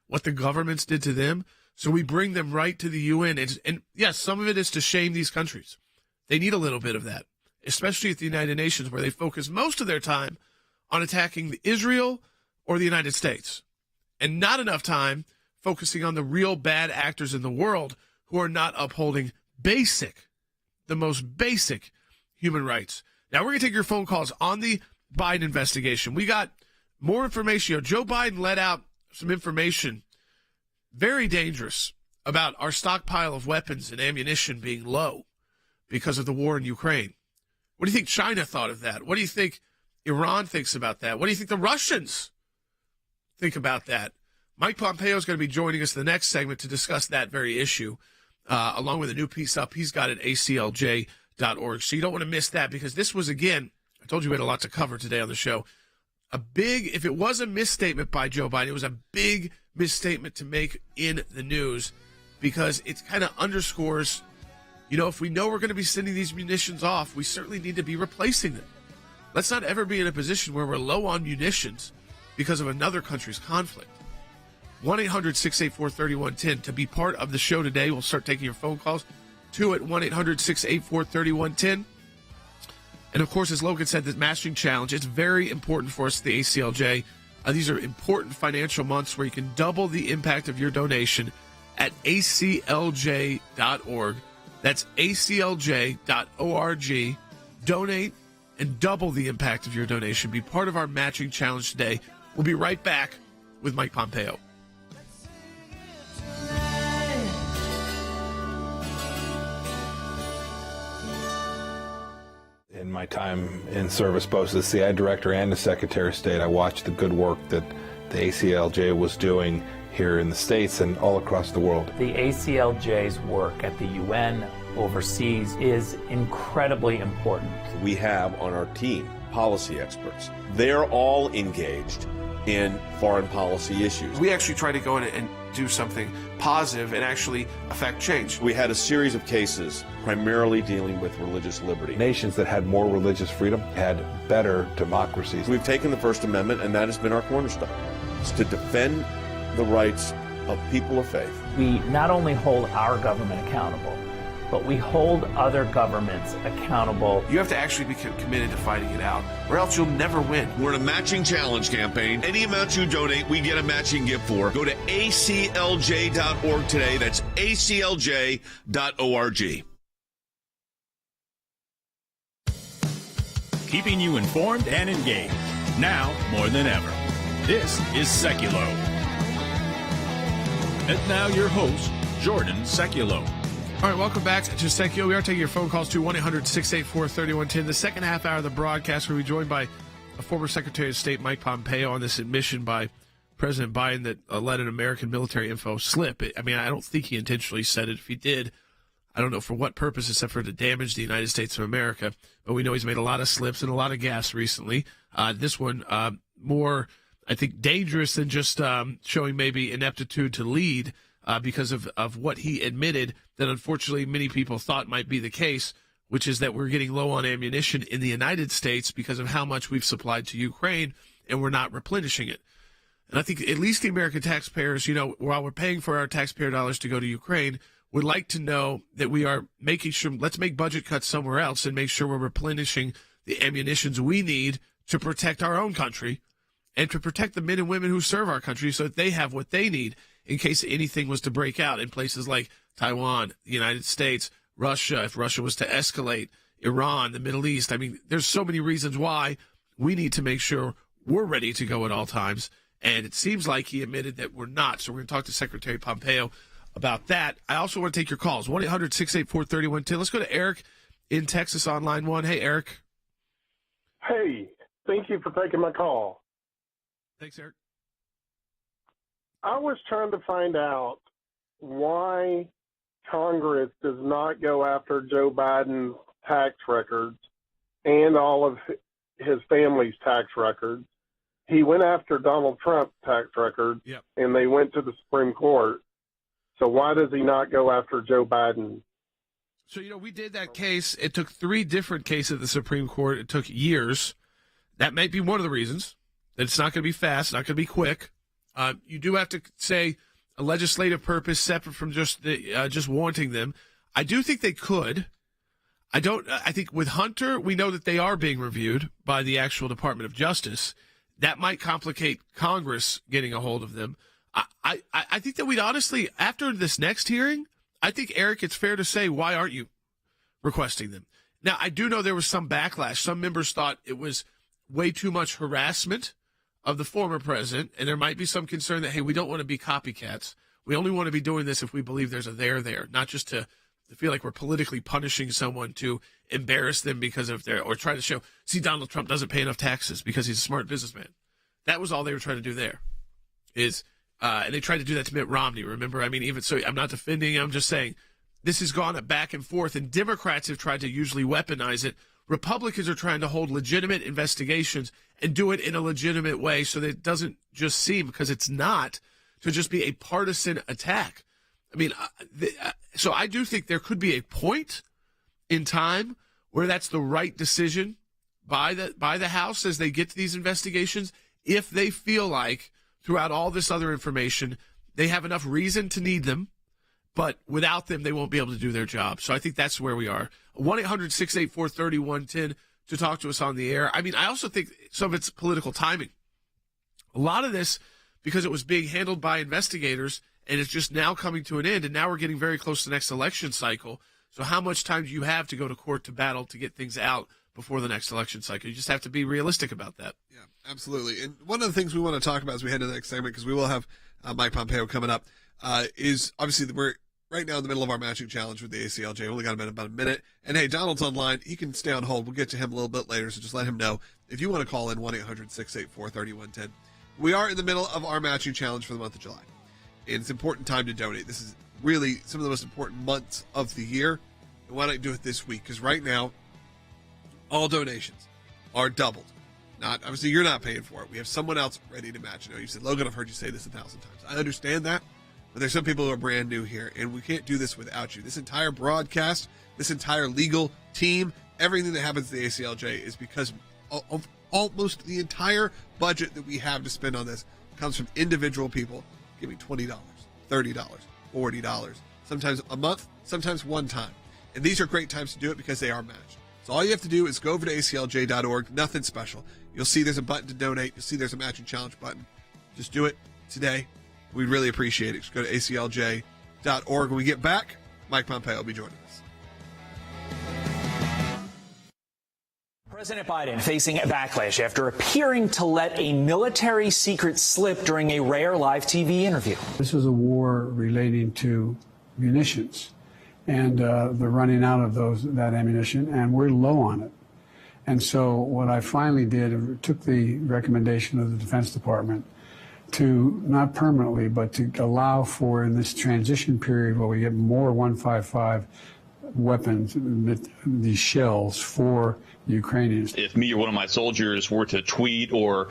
S1: what the governments did to them. So we bring them right to the UN. And yes, some of it is to shame these countries. They need a little bit of that, especially at the United Nations, where they focus most of their time on attacking Israel or the United States, and not enough time focusing on the real bad actors in the world who are not upholding the most basic human rights. Now, we're going to take your phone calls on the Biden investigation. We got more information. Joe Biden let out some information, very dangerous, about our stockpile of weapons and ammunition being low because of the war in Ukraine. What do you think China thought of that? What do you think Iran thinks about that? What do you think the Russians think about that? Mike Pompeo is going to be joining us in the next segment to discuss that very issue, along with a new piece up he's got at aclj.org. So you don't want to miss that, because this was, again, I told you we had a lot to cover today on the show. If it was a misstatement by Joe Biden, it was a big misstatement to make in the news, because it kind of underscores, if we know we're going to be sending these munitions off, we certainly need to be replacing them. Let's not ever be in a position where we're low on munitions because of another country's conflict. 1-800-684-3110 to be part of the show today. We'll start taking your phone calls, too, at 1-800-684-3110. And, of course, as Logan said, the matching challenge, it's very important for us at the ACLJ. These are important financial months where you can double the impact of your donation at aclj.org. That's aclj.org. Donate and double the impact of your donation. Be part of our matching challenge today. We'll be right back with Mike Pompeo.
S6: In my time in service, both as the CI director and as Secretary of State, I watched the good work that the ACLJ was doing here in the States and all across the world.
S5: The ACLJ's work at the UN overseas is incredibly important.
S10: We have on our team
S4: policy experts. They're all engaged in foreign policy issues.
S1: We actually try to go in and do something positive and actually affect change.
S4: We had a series of cases primarily dealing with religious liberty.
S6: Nations that had more religious freedom had better democracies.
S4: We've taken the First Amendment, and that has been our cornerstone. It's to defend the rights of people of faith.
S5: We not only hold our government accountable, but we hold other governments accountable.
S1: You have to actually be committed to fighting it out, or else you'll never win.
S4: We're in a matching challenge campaign. Any amount you donate, we get a matching gift for. Go to aclj.org today. That's aclj.org.
S2: Keeping you informed and engaged, now more than ever. This is Sekulow. And now your host, Jordan Sekulow.
S1: All right, welcome back to Sekulow. We are taking your phone calls to 1-800-684-3110. The second half hour of the broadcast, we'll be joined by a former Secretary of State, Mike Pompeo, on this admission by President Biden that let an American military info slip. I mean, I don't think he intentionally said it. If he did, I don't know for what purpose except for to damage the United States of America. But we know he's made a lot of slips and a lot of gaffes recently. This one more, I think, dangerous than just showing maybe ineptitude to lead because of what he admitted that unfortunately many people thought might be the case, which is that we're getting low on ammunition in the United States because of how much we've supplied to Ukraine and we're not replenishing it. And I think at least the American taxpayers, you know, while we're paying for our taxpayer dollars to go to Ukraine, would like to know that we are making sure, let's make budget cuts somewhere else and make sure we're replenishing the ammunitions we need to protect our own country and to protect the men and women who serve our country so that they have what they need in case anything was to break out in places like Taiwan, the United States, Russia, if Russia was to escalate, Iran, the Middle East. I mean, there's so many reasons why we need to make sure we're ready to go at all times. And it seems like he admitted that we're not. So we're going to talk to Secretary Pompeo about that. I also want to take your calls, 1-800-684-3110. Let's go to Eric in Texas on line 1. Hey, Eric.
S10: Hey, thank you for taking my call.
S1: Thanks, Eric.
S10: I was trying to find out why Congress does not go after Joe Biden's tax records and all of his family's tax records. He went after Donald Trump's tax records, and they went to the Supreme Court. So why does he not go after Joe Biden?
S1: So, you know, we did that case. It took 3 different cases at the Supreme Court. It took years. That might be one of the reasons that it's not going to be fast, not going to be quick. You do have to say a legislative purpose separate from just wanting them. I do think they could. I think with Hunter, we know that they are being reviewed by the actual Department of Justice. That might complicate Congress getting a hold of them. I think that we'd honestly, after this next hearing, I think, Eric, it's fair to say, why aren't you requesting them? Now, I do know there was some backlash. Some members thought it was way too much harassment of the former president, and there might be some concern that, hey, we don't want to be copycats. We only want to be doing this if we believe there's a there, not just to feel like we're politically punishing someone to embarrass them because of or try to show, see, Donald Trump doesn't pay enough taxes because he's a smart businessman. That was all they were trying to do there. And they tried to do that to Mitt Romney, remember? I mean, even so, I'm not defending him. I'm just saying this has gone back and forth, and Democrats have tried to usually weaponize it. Republicans are trying to hold legitimate investigations and do it in a legitimate way so that it doesn't just seem, because it's not, to just be a partisan attack. I mean, so I do think there could be a point in time where that's the right decision by the House as they get to these investigations, if they feel like throughout all this other information they have enough reason to need them, but without them they won't be able to do their job. So I think that's where we are. 1-800-684-3110 to talk to us on the air. I mean, I also think some of it's political timing. A lot of this, because it was being handled by investigators, and it's just now coming to an end, and now we're getting very close to the next election cycle. So how much time do you have to go to court to battle to get things out before the next election cycle? You just have to be realistic about that.
S3: Yeah, absolutely. And one of the things we want to talk about as we head to the next segment, because we will have Mike Pompeo coming up, is obviously we're right now in the middle of our matching challenge with the ACLJ. We've only got about a minute. And, hey, Donald's online. He can stay on hold. We'll get to him a little bit later, so just let him know. If you want to call in, 1-800-684-3110. We are in the middle of our matching challenge for the month of July. And it's an important time to donate. This is really some of the most important months of the year. And why don't you do it this week? Because right now, all donations are doubled. Not obviously, you're not paying for it. We have someone else ready to match. You said, Logan, I've heard you say this 1,000 times. I understand that, but there's some people who are brand new here, and we can't do this without you. This entire broadcast, this entire legal team, everything that happens at the ACLJ is because of almost the entire budget that we have to spend on this comes from individual people giving $20, $30, $40, sometimes a month, sometimes one time. And these are great times to do it because they are matched. So all you have to do is go over to ACLJ.org. Nothing special. You'll see there's a button to donate. You'll see there's a matching challenge button. Just do it today. We'd really appreciate it. Just go to ACLJ.org. When we get back, Mike Pompeo will be joining us.
S11: President Biden facing a backlash after appearing to let a military secret slip during a rare live TV interview.
S12: This is a war relating to munitions and the running out of that ammunition, and we're low on it. And so what I finally did, took the recommendation of the Defense Department to not permanently, but to allow for in this transition period where we get more 155 weapons, these shells for Ukrainians.
S13: If me or one of my soldiers were to tweet or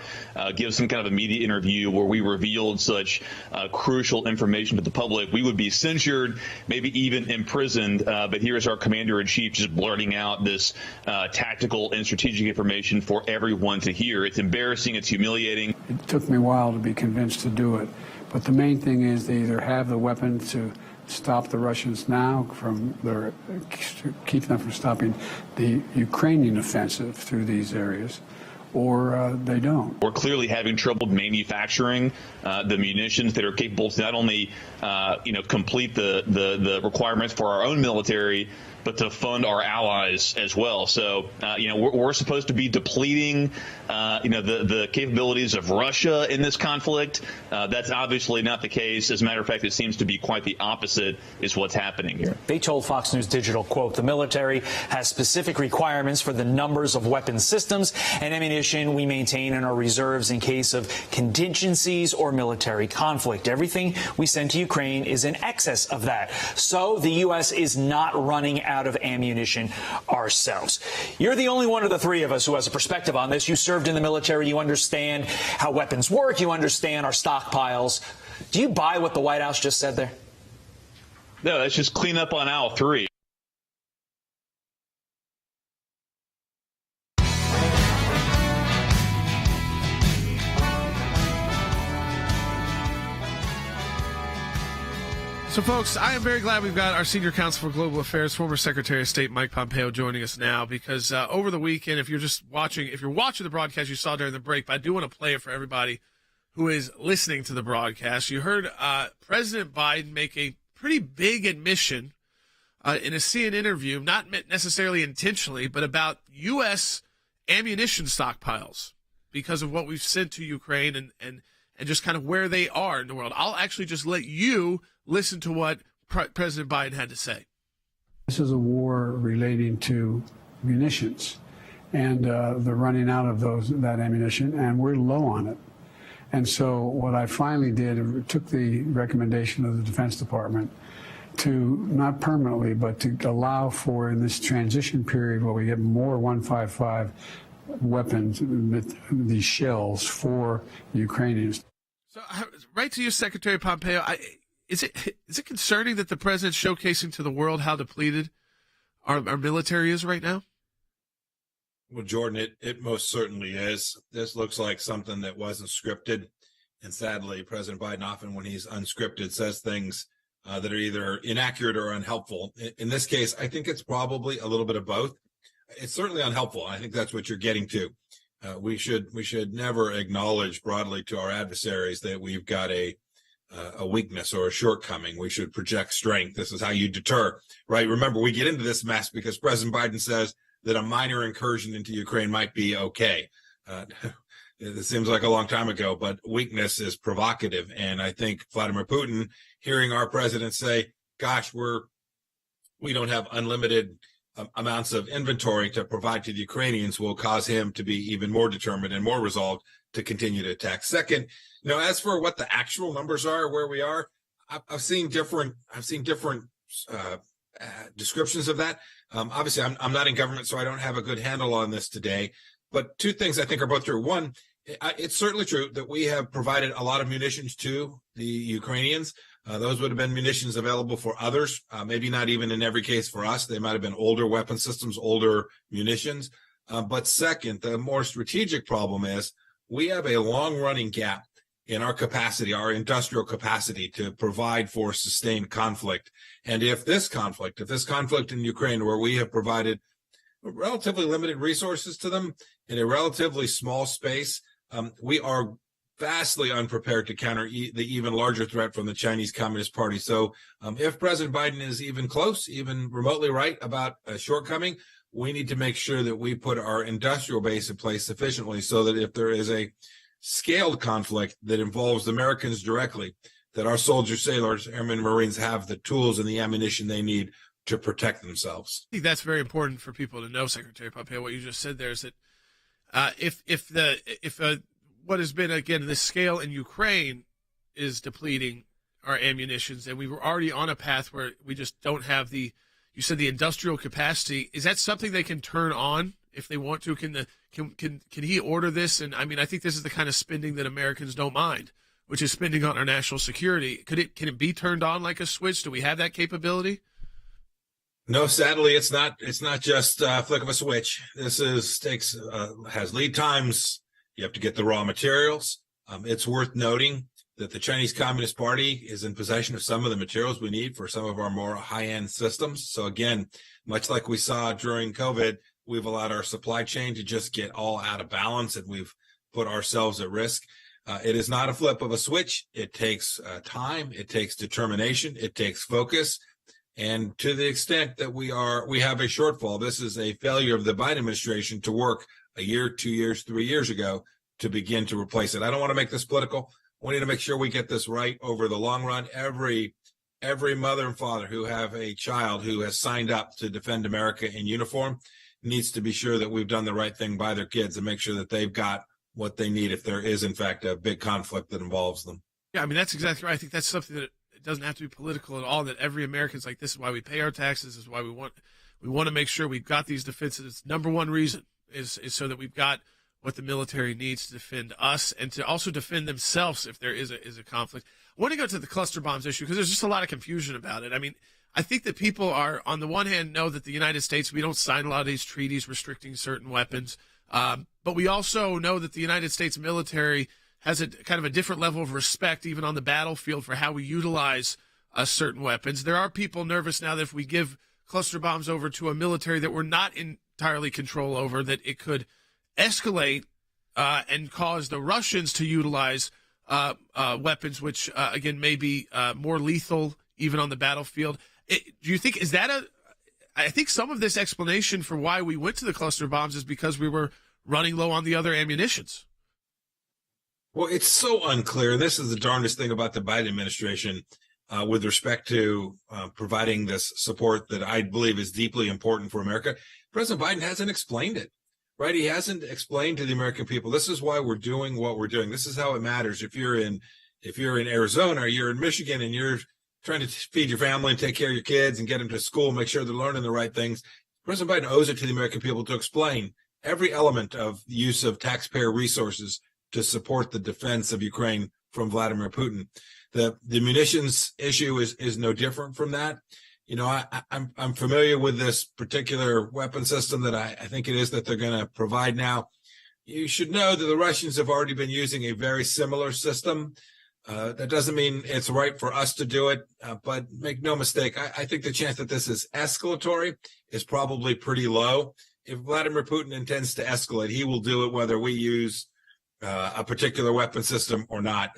S13: give some kind of a media interview where we revealed such crucial information to the public, we would be censured, maybe even imprisoned. But here's our commander-in-chief just blurting out this tactical and strategic information for everyone to hear. It's embarrassing. It's humiliating.
S12: It took me a while to be convinced to do it. But the main thing is they either have the weapons to stop the Russians now keep them from stopping the Ukrainian offensive through these areas, or they don't.
S13: We're clearly having trouble manufacturing the munitions that are capable to not only complete the requirements for our own military, but to fund our allies as well. So, we're supposed to be depleting, the capabilities of Russia in this conflict. That's obviously not the case. As a matter of fact, it seems to be quite the opposite is what's happening here.
S11: They told Fox News Digital, quote, the military has specific requirements for the numbers of weapon systems and ammunition we maintain in our reserves in case of contingencies or military conflict. Everything we send to Ukraine is in excess of that. So the U.S. is not running out of ammunition ourselves. You're the only one of the three of us who has a perspective on this. You served in the military. You understand how weapons work. You understand our stockpiles. Do you buy what the White House just said there?
S13: No, that's just clean up on aisle 3.
S1: So, folks, I am very glad we've got our Senior Counsel for Global Affairs, former Secretary of State Mike Pompeo, joining us now because over the weekend, if you're watching the broadcast you saw during the break, but I do want to play it for everybody who is listening to the broadcast. You heard President Biden make a pretty big admission in a CNN interview, not necessarily intentionally, but about U.S. ammunition stockpiles because of what we've sent to Ukraine and just kind of where they are in the world. I'll actually just let you listen to what President Biden had to say.
S12: This is a war relating to munitions and the running out of that ammunition, and we're low on it. And so what I finally did, took the recommendation of the Defense Department to not permanently, but to allow for in this transition period where we get more 155 weapons, these shells for Ukrainians.
S1: So, right to you, Secretary Pompeo. Is it concerning that the president's showcasing to the world how depleted our military is right now?
S14: Well, Jordan, it most certainly is. This looks like something that wasn't scripted. And sadly, President Biden often, when he's unscripted, says things that are either inaccurate or unhelpful. In this case, I think it's probably a little bit of both. It's certainly unhelpful. I think that's what you're getting to. We should never acknowledge broadly to our adversaries that we've got a weakness or a shortcoming. We should project strength. This is how you deter, right? Remember, we get into this mess because President Biden says that a minor incursion into Ukraine might be okay. It seems like a long time ago, but weakness is provocative. And I think Vladimir Putin, hearing our president say, gosh, we don't have unlimited amounts of inventory to provide to the Ukrainians, will cause him to be even more determined and more resolved to continue to attack. Second, as for what the actual numbers are, where we are, I've seen different descriptions of that. Obviously, I'm not in government, so I don't have a good handle on this today. But two things I think are both true. One, it's certainly true that we have provided a lot of munitions to the Ukrainians. Those would have been munitions available for others, maybe not even in every case for us. They might have been older weapon systems, older munitions. But second, the more strategic problem is we have a long-running gap in our capacity, our industrial capacity to provide for sustained conflict. And if this conflict in Ukraine, where we have provided relatively limited resources to them in a relatively small space, we are vastly unprepared to counter the even larger threat from the Chinese Communist Party. So if President Biden is even close, even remotely right about a shortcoming, we need to make sure that we put our industrial base in place sufficiently so that if there is a scaled conflict that involves Americans directly, that our soldiers, sailors, airmen, Marines have the tools and the ammunition they need to protect themselves.
S1: I think that's very important for people to know, Secretary Pompeo. What you just said there is that if what has been, again, the scale in Ukraine is depleting our ammunitions, and we were already on a path where we just don't have the, you said, the industrial capacity. Is that something they can turn on if they want to? Can he order this? And I mean, I think this is the kind of spending that Americans don't mind, which is spending on our national security. Can it be turned on like a switch? Do we have that capability?
S14: No, sadly, it's not. It's not just a flick of a switch. This has lead times. You have to get the raw materials. It's worth noting that the Chinese Communist Party is in possession of some of the materials we need for some of our more high-end systems. So again, much like we saw during COVID, we've allowed our supply chain to just get all out of balance, and we've put ourselves at risk. It is not a flip of a switch. It takes time. It takes determination. It takes focus. And to the extent that we have a shortfall, this is a failure of the Biden administration to work a year, 2 years, 3 years ago to begin to replace it. I don't want to make this political. We need to make sure we get this right over the long run. Every mother and father who have a child who has signed up to defend America in uniform needs to be sure that we've done the right thing by their kids and make sure that they've got what they need if there is, in fact, a big conflict that involves them.
S1: Yeah, I mean, that's exactly right. I think that's something that it doesn't have to be political at all, that every American's like, this is why we pay our taxes, this is why we want to make sure we've got these defenses. It's number one reason is so that we've got what the military needs to defend us and to also defend themselves if there is a conflict. I want to go to the cluster bombs issue because there's just a lot of confusion about it. I mean, I think that people are, on the one hand, know that the United States, we don't sign a lot of these treaties restricting certain weapons, but we also know that the United States military has a kind of a different level of respect even on the battlefield for how we utilize certain weapons. There are people nervous now that if we give cluster bombs over to a military that we're not entirely control over, that it could escalate and cause the Russians to utilize weapons, which, again, may be more lethal even on the battlefield. Do you think, I think some of this explanation for why we went to the cluster bombs is because we were running low on the other ammunitions.
S14: Well, it's so unclear. This is the darndest thing about the Biden administration with respect to providing this support that I believe is deeply important for America. President Biden hasn't explained it, right? He hasn't explained to the American people, this is why we're doing what we're doing. This is how it matters. If you're in Arizona or you're in Michigan and you're trying to feed your family and take care of your kids and get them to school, make sure they're learning the right things, President Biden owes it to the American people to explain every element of the use of taxpayer resources to support the defense of Ukraine from Vladimir Putin. The munitions issue is no different from that. You know, I'm familiar with this particular weapon system that I think it is that they're going to provide now. You should know that the Russians have already been using a very similar system. That doesn't mean it's right for us to do it, but make no mistake, I think the chance that this is escalatory is probably pretty low. If Vladimir Putin intends to escalate, he will do it whether we use a particular weapon system or not.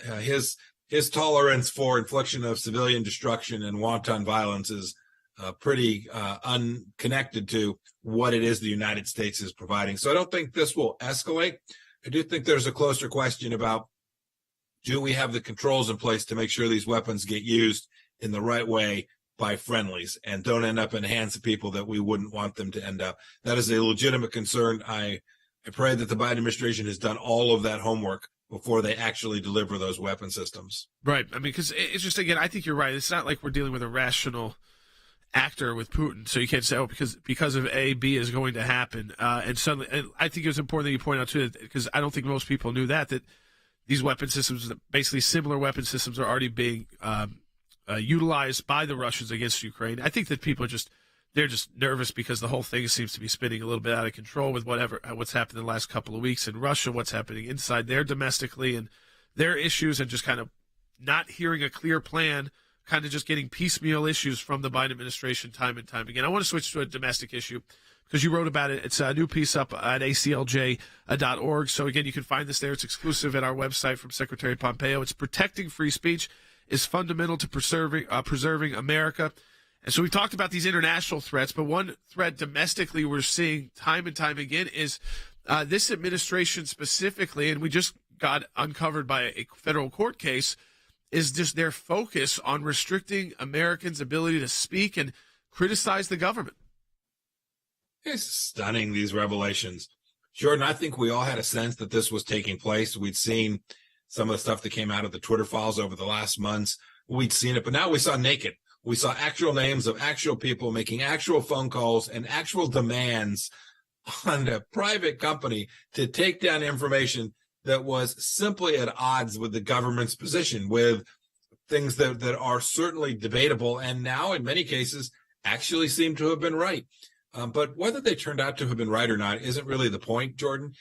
S14: His tolerance for infliction of civilian destruction and wanton violence is pretty unconnected to what it is the United States is providing. So I don't think this will escalate. I do think there's a closer question about, do we have the controls in place to make sure these weapons get used in the right way by friendlies and don't end up in the hands of people that we wouldn't want them to end up? That is a legitimate concern. I pray that the Biden administration has done all of that homework before they actually deliver those weapon systems.
S1: Right. I mean, because it's just, again, I think you're right. It's not like we're dealing with a rational actor with Putin. So you can't say, oh, because of A, B is going to happen. And I think it was important that you point out, too, because I don't think most people knew that these weapon systems, basically similar weapon systems, are already being utilized by the Russians against Ukraine. I think that people they're just nervous because the whole thing seems to be spinning a little bit out of control with what's happened in the last couple of weeks in Russia, what's happening inside there domestically, and their issues, and just kind of not hearing a clear plan, kind of just getting piecemeal issues from the Biden administration time and time again. I want to switch to a domestic issue because you wrote about it. It's a new piece up at ACLJ.org. So again, you can find this there. It's exclusive at our website from Secretary Pompeo. It's protecting free speech is fundamental to preserving America. And so we talked about these international threats, but one threat domestically we're seeing time and time again is this administration specifically, and we just got uncovered by a federal court case, is just their focus on restricting Americans' ability to speak and criticize the government.
S14: It's stunning, these revelations. Jordan, I think we all had a sense that this was taking place. We'd seen some of the stuff that came out of the Twitter files over the last months. We'd seen it, but now we saw naked. We saw actual names of actual people making actual phone calls and actual demands on a private company to take down information that was simply at odds with the government's position, with things that are certainly debatable and now in many cases actually seem to have been right. But whether they turned out to have been right or not isn't really the point, Jordan.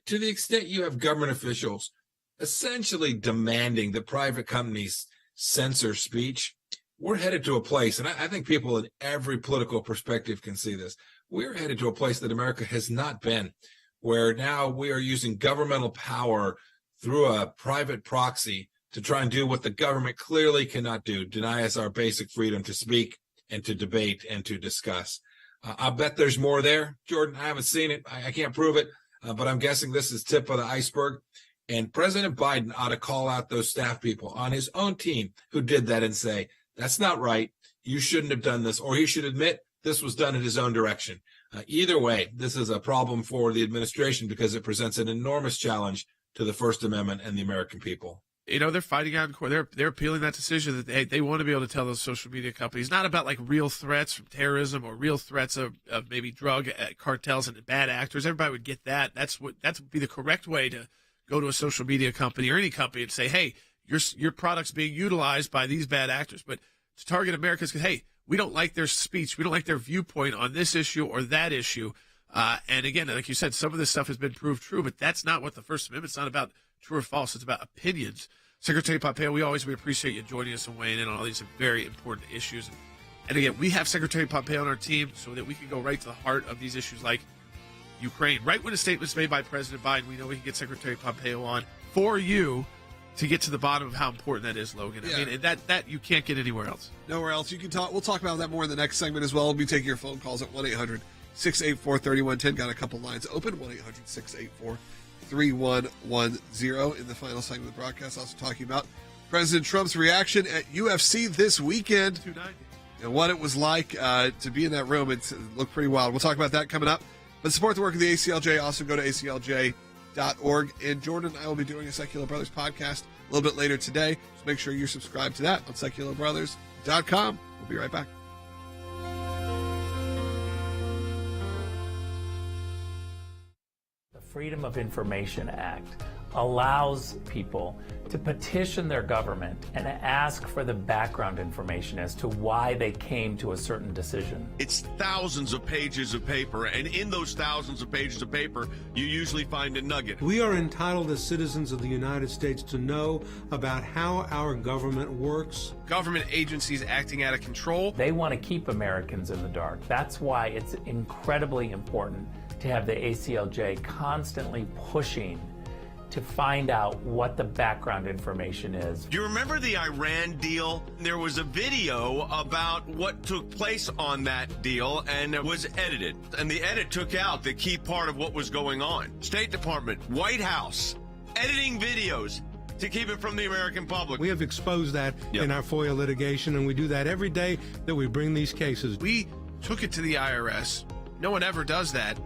S14: To the extent you have government officials essentially demanding that private companies censor speech, we're headed to a place, and I think people in every political perspective can see this, we're headed to a place that America has not been, where now we are using governmental power through a private proxy to try and do what the government clearly cannot do, deny us our basic freedom to speak and to debate and to discuss. I bet there's more there, Jordan. I haven't seen it. I can't prove it, but I'm guessing this is tip of the iceberg. And President Biden ought to call out those staff people on his own team who did that and say, that's not right. You shouldn't have done this. Or he should admit this was done in his own direction. Either way, this is a problem for the administration because it presents an enormous challenge to the First Amendment and the American people.
S1: You know, they're fighting out in court. They're appealing that decision that they want to be able to tell those social media companies, not about like real threats from terrorism or real threats of maybe drug cartels and bad actors. Everybody would get that. That would be the correct way to go to a social media company or any company and say, hey, your product's being utilized by these bad actors. But to target Americans, because, hey, we don't like their speech. We don't like their viewpoint on this issue or that issue. And again, like you said, some of this stuff has been proved true, but that's not what the First Amendment's not about, true or false. It's about opinions. Secretary Pompeo, we appreciate you joining us and weighing in on all these very important issues. And again, we have Secretary Pompeo on our team so that we can go right to the heart of these issues like Ukraine. Right when a statement's made by President Biden, we know we can get Secretary Pompeo on for you to get to the bottom of how important that is, Logan. Yeah. I mean, that you can't get anywhere else.
S3: Nowhere else. You can talk. We'll talk about that more in the next segment as well. We'll be taking your phone calls at 1-800-684-3110. Got a couple lines open. 1-800-684-3110 in the final segment of the broadcast. Also talking about President Trump's reaction at UFC this weekend and what it was like to be in that room. It looked pretty wild. We'll talk about that coming up. But support the work of the ACLJ. Also go to ACLJ.org. And Jordan and I will be doing a Sekulow Brothers podcast a little bit later today. So make sure you're subscribed to that on SekulowBrothers.com. We'll be right back.
S5: The Freedom of Information Act allows people to petition their government and ask for the background information as to why they came to a certain decision.
S4: It's thousands of pages of paper, and in those thousands of pages of paper, you usually find a nugget.
S7: We are entitled as citizens of the United States to know about how our government works.
S1: Government agencies acting out of control.
S5: They want to keep Americans in the dark. That's why it's incredibly important to have the ACLJ constantly pushing to find out what the background information is.
S4: Do you remember the Iran deal? There was a video about what took place on that deal, and it was edited. And the edit took out the key part of what was going on. State Department, White House, editing videos to keep it from the American public.
S7: We have exposed that in our FOIA litigation, and we do that every day that we bring these cases.
S1: We took it to the IRS. No one ever does that.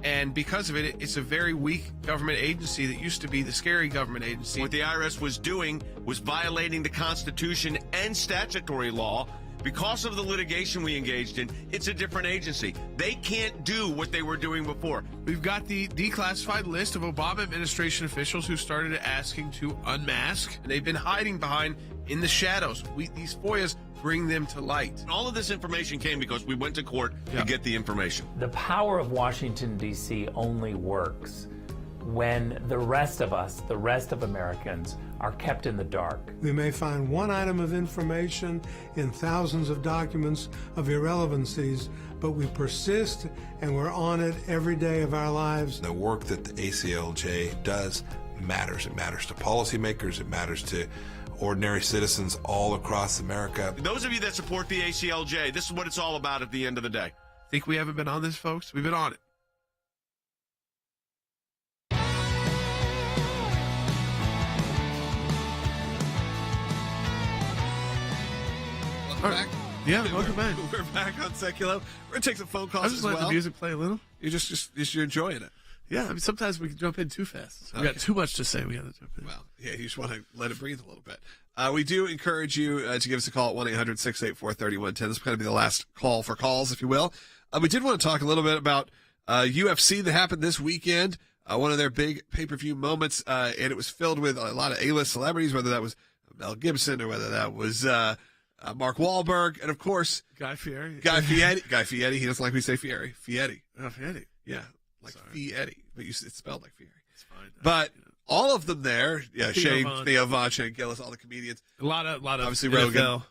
S1: And because of it, it's a very weak government agency that used to be the scary government agency.
S4: What the IRS was doing was violating the Constitution and statutory law Because of the litigation we engaged in, it's a different agency. They can't do what they were doing before.
S1: We've got the declassified list of Obama administration officials who started asking to unmask. And they've been hiding behind in the shadows. These FOIAs bring them to light.
S4: And all of this information came because we went to court to get the information.
S5: The power of Washington, D.C. only works when the rest of us, the rest of Americans, are kept in the dark.
S7: We may find one item of information in thousands of documents of irrelevancies, but we persist and we're on it every day of our lives.
S6: The work that the ACLJ does matters. It matters to policymakers. It matters to ordinary citizens all across America.
S4: Those of you that support the ACLJ, this is what it's all about at the end of the day.
S1: Think we haven't been on this, folks? We've been on it.
S3: Welcome back.
S1: Yeah, welcome back.
S3: We're back on Sekulow. We're going to take some phone calls
S1: I was just
S3: as
S1: letting
S3: well.
S1: the music play a little.
S3: You're enjoying it.
S1: Yeah, I mean, sometimes we can jump in too fast. We got too much to say. We got to jump in.
S3: Well, yeah, you just want to let it breathe a little bit. We do encourage you to give us a call at 1-800-684-3110. This is going to be the last call for calls, if you will. We did want to talk a little bit about UFC that happened this weekend, one of their big pay-per-view moments, and it was filled with a lot of A-list celebrities, whether that was Mel Gibson or whether that was Mark Wahlberg, and of course
S1: Guy Fieri.
S3: Guy Fieri. He doesn't like me to say Fieri. Fieri.
S1: Oh, Fieri.
S3: Yeah, like Fieri, but it's spelled like Fieri.
S1: It's fine.
S3: But all of them there, Shane,
S1: Von.
S3: Theo Von, Shane Gillis, all the comedians.
S1: A lot of
S3: obviously
S1: NFL.
S3: Rogan.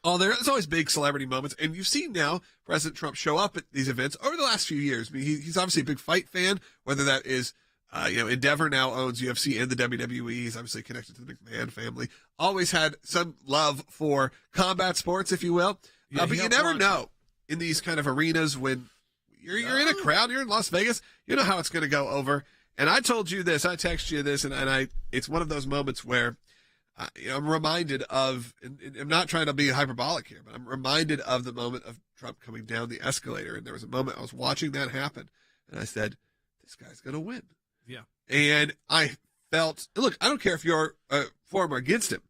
S3: Oh, there's always big celebrity moments, and you've seen now President Trump show up at these events over the last few years. I mean, he's obviously a big fight fan, whether that is, Endeavor now owns UFC and the WWE. He's obviously connected to the McMahon family. Always had some love for combat sports, if you will.
S1: Yeah,
S3: but you never know in these kind of arenas when you're in a crowd, you're in Las Vegas, you know how it's going to go over. And I told you this, I texted you this, and it's one of those moments where I'm reminded of, and I'm not trying to be hyperbolic here, but I'm reminded of the moment of Trump coming down the escalator. And there was a moment I was watching that happen, and I said, this guy's going to win.
S1: Yeah.
S3: And I felt, look, I don't care if you're for him or against him.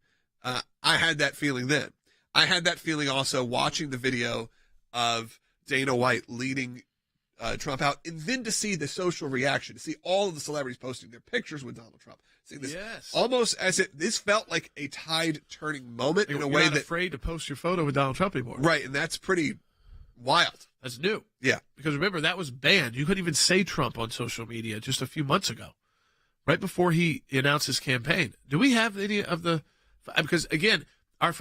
S3: I had that feeling then. I had that feeling also watching the video of Dana White leading Trump out, and then to see the social reaction, to see all of the celebrities posting their pictures with Donald Trump. See this almost as if this felt like a tide turning moment in a way
S1: not
S3: that
S1: afraid to post your photo with Donald Trump anymore.
S3: Right, and that's pretty wild.
S1: That's new.
S3: Yeah.
S1: Because remember, that was banned. You couldn't even say Trump on social media just a few months ago, right before he announced his campaign. Do we have any of the, because again, our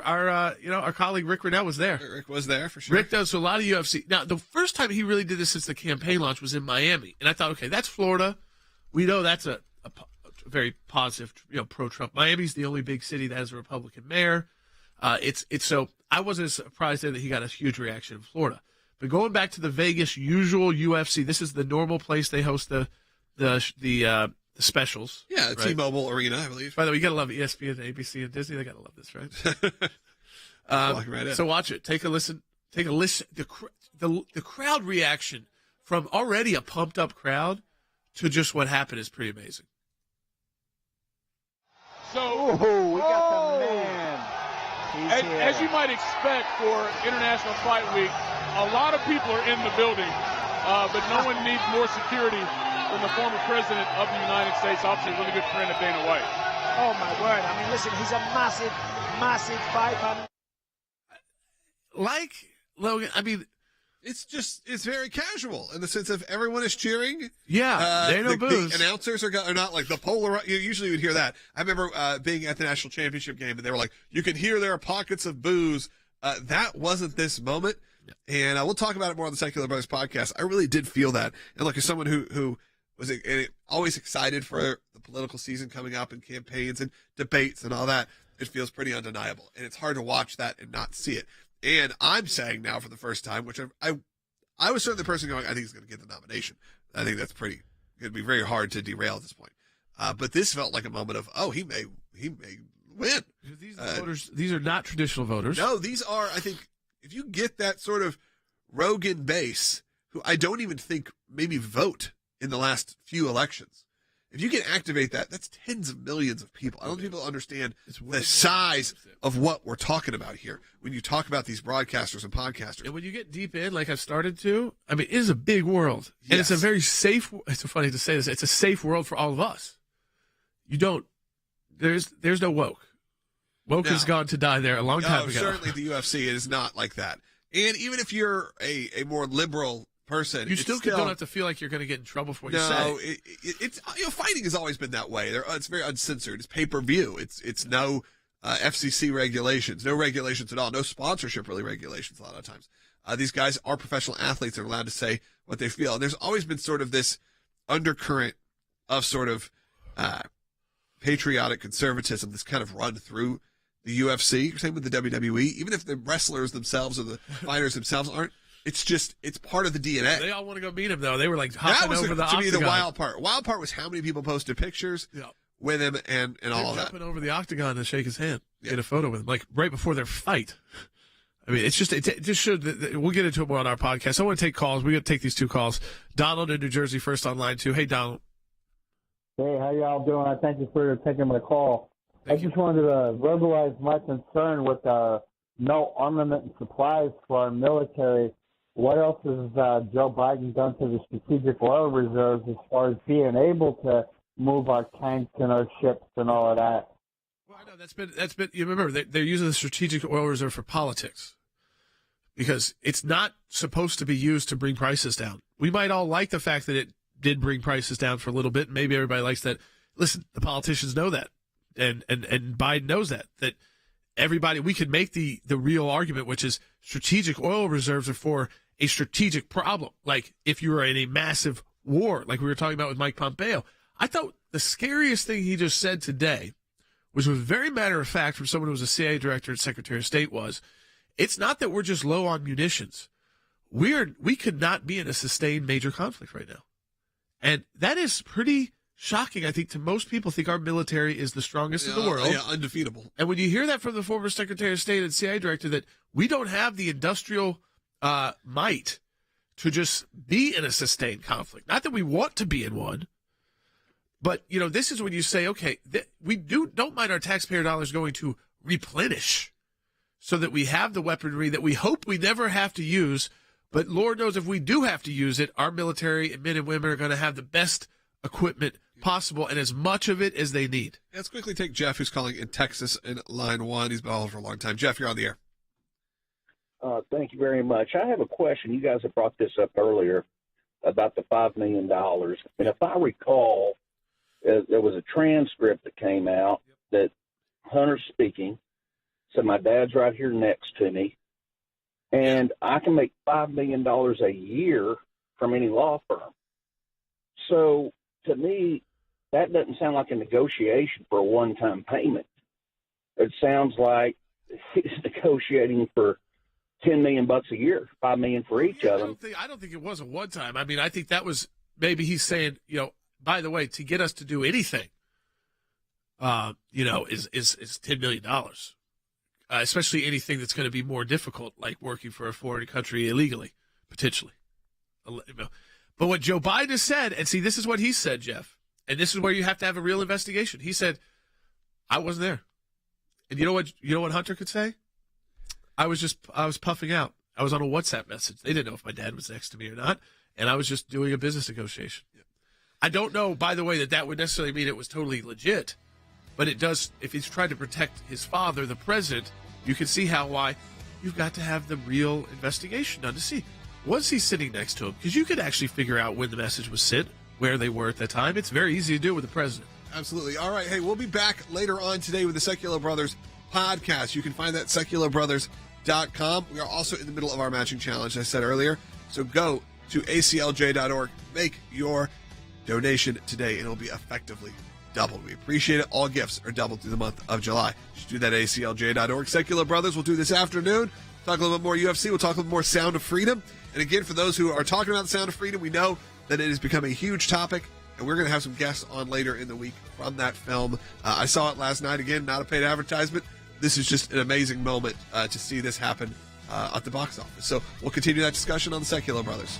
S1: colleague Rick Riddell was there.
S3: Rick was there for sure.
S1: Rick does a lot of UFC. Now, the first time he really did this since the campaign launch was in Miami. And I thought, okay, that's Florida. We know that's a very positive, pro-Trump. Miami's the only big city that has a Republican mayor. It's so I wasn't as surprised there that he got a huge reaction in Florida. But going back to the Vegas usual UFC, this is the normal place they host the specials.
S3: Yeah, the
S1: right?
S3: T-Mobile Arena, I believe.
S1: By the way, you gotta love ESPN, ABC, and Disney. They gotta love this, right? So watch it. Take a listen. The crowd reaction from already a pumped up crowd to just what happened is pretty amazing.
S15: So, we got the man. As you might expect for International Fight Week, a lot of people are in the building, but no one needs more security than the former president of the United States, obviously a really good friend of Dana White.
S16: Oh, my word. I mean, listen, he's a massive fighter.
S1: Like, Logan, I mean,
S3: it's very casual in the sense of everyone is cheering.
S1: Yeah, there ain't no booze.
S3: The announcers are not like the polar. You usually would hear that. I remember being at the national championship game, and they were like, you can hear there are pockets of booze. That wasn't this moment. And we'll talk about it more on the Secular Brothers podcast. I really did feel that. And look, as someone who was always excited for the political season coming up and campaigns and debates and all that, it feels pretty undeniable. And it's hard to watch that and not see it. And I'm saying now for the first time, which I was certainly the person going, I think he's going to get the nomination. I think that's going to be very hard to derail at this point. But this felt like a moment of, he may win.
S1: These are not traditional voters.
S3: No, these are, I think, if you get that sort of Rogan base, who I don't even think maybe vote in the last few elections, If you can activate that, that's tens of millions of people. I don't think people understand the size of what we're talking about here when you talk about these broadcasters and podcasters.
S1: And when you get deep in, like I've started to, I mean, it is a big world. And it's a very safe, it's funny to say this, it's a safe world for all of us. You don't, there's no woke. Woke has gone to die there a long time ago.
S3: Certainly the UFC, it is not like that. And even if you're a more liberal person,
S1: you still don't have to feel like you're going to get in trouble for what you say.
S3: No, it's fighting has always been that way. It's very uncensored. It's pay-per-view. It's no FCC regulations, no regulations at all, no sponsorship really regulations a lot of times. These guys are professional athletes. They're allowed to say what they feel. And there's always been sort of this undercurrent of sort of patriotic conservatism that's kind of run through the UFC. Same with the WWE. Even if the wrestlers themselves or the fighters themselves aren't, it's part of the DNA.
S1: They all want to go meet him, though. They were like hopping over the octagon.
S3: To me, the wild part. Wild part was how many people posted pictures with him and all of that.
S1: Jumping over the octagon to shake his hand, get a photo with him, like right before their fight. I mean, it just showed that we'll get into it more on our podcast. I want to take calls. We're going to take these two calls. Donald in New Jersey first on line 2. Hey, Donald.
S17: Hey, how y'all doing? I thank you for taking my call. I just wanted to verbalize my concern with no armament and supplies for our military. What else has Joe Biden done to the strategic oil reserves as far as being able to move our tanks and our ships and all of that?
S1: Well, I know that's been. You remember they're using the strategic oil reserve for politics because it's not supposed to be used to bring prices down. We might all like the fact that it did bring prices down for a little bit. Maybe everybody likes that. Listen, the politicians know that. And Biden knows that everybody, we could make the real argument, which is strategic oil reserves are for a strategic problem. Like if you were in a massive war, like we were talking about with Mike Pompeo. I thought the scariest thing he just said today, which was very matter of fact from someone who was a CIA director and Secretary of State, was it's not that we're just low on munitions. We could not be in a sustained major conflict right now. And that is pretty shocking, I think, to most people. Think our military is the strongest in the world.
S3: Yeah, undefeatable.
S1: And when you hear that from the former Secretary of State and CIA director, that we don't have the industrial might to just be in a sustained conflict. Not that we want to be in one, but, this is when you say, okay, we don't mind our taxpayer dollars going to replenish so that we have the weaponry that we hope we never have to use. But Lord knows if we do have to use it, our military and men and women are going to have the best equipment possible and as much of it as they need.
S3: Let's quickly take Jeff, who's calling in Texas in line 1. He's been on for a long time. Jeff, you're on the air.
S18: Thank you very much. I have a question. You guys have brought this up earlier about the $5 million. And if I recall, there was a transcript that came out that Hunter speaking said, my dad's right here next to me, and I can make $5 million a year from any law firm. So to me, that doesn't sound like a negotiation for a one-time payment. It sounds like he's negotiating for $10 million a year, $5 million for each of them.
S1: I don't think it was a one-time. I mean, I think that was maybe he's saying, by the way, to get us to do anything, is $10 million. Especially anything that's going to be more difficult, like working for a foreign country illegally, potentially. But what Joe Biden has said, and see, this is what he said, Jeff, and this is where you have to have a real investigation. He said, I wasn't there. And you know what Hunter could say? I was puffing out. I was on a WhatsApp message. They didn't know if my dad was next to me or not, and I was just doing a business negotiation. I don't know, by the way, that would necessarily mean it was totally legit, but it does, if he's trying to protect his father, the president, you can see why you've got to have the real investigation done to see. Was he sitting next to him? Because you could actually figure out when the message was sent, where they were at that time. It's very easy to do with the president.
S3: Absolutely. All right. Hey, we'll be back later on today with the Sekulow Brothers podcast. You can find that at SekulowBrothers.com. We are also in the middle of our matching challenge, as I said earlier. So go to ACLJ.org. Make your donation today, and it'll be effectively doubled. We appreciate it. All gifts are doubled through the month of July. Just do that at ACLJ.org. Sekulow Brothers will do this afternoon. Talk a little bit more UFC. We'll talk a little more Sound of Freedom. And again, for those who are talking about the Sound of Freedom, we know that it has become a huge topic, and we're going to have some guests on later in the week from that film. I saw it last night. Again, not a paid advertisement. This is just an amazing moment to see this happen at the box office. So we'll continue that discussion on the Sekulow Brothers.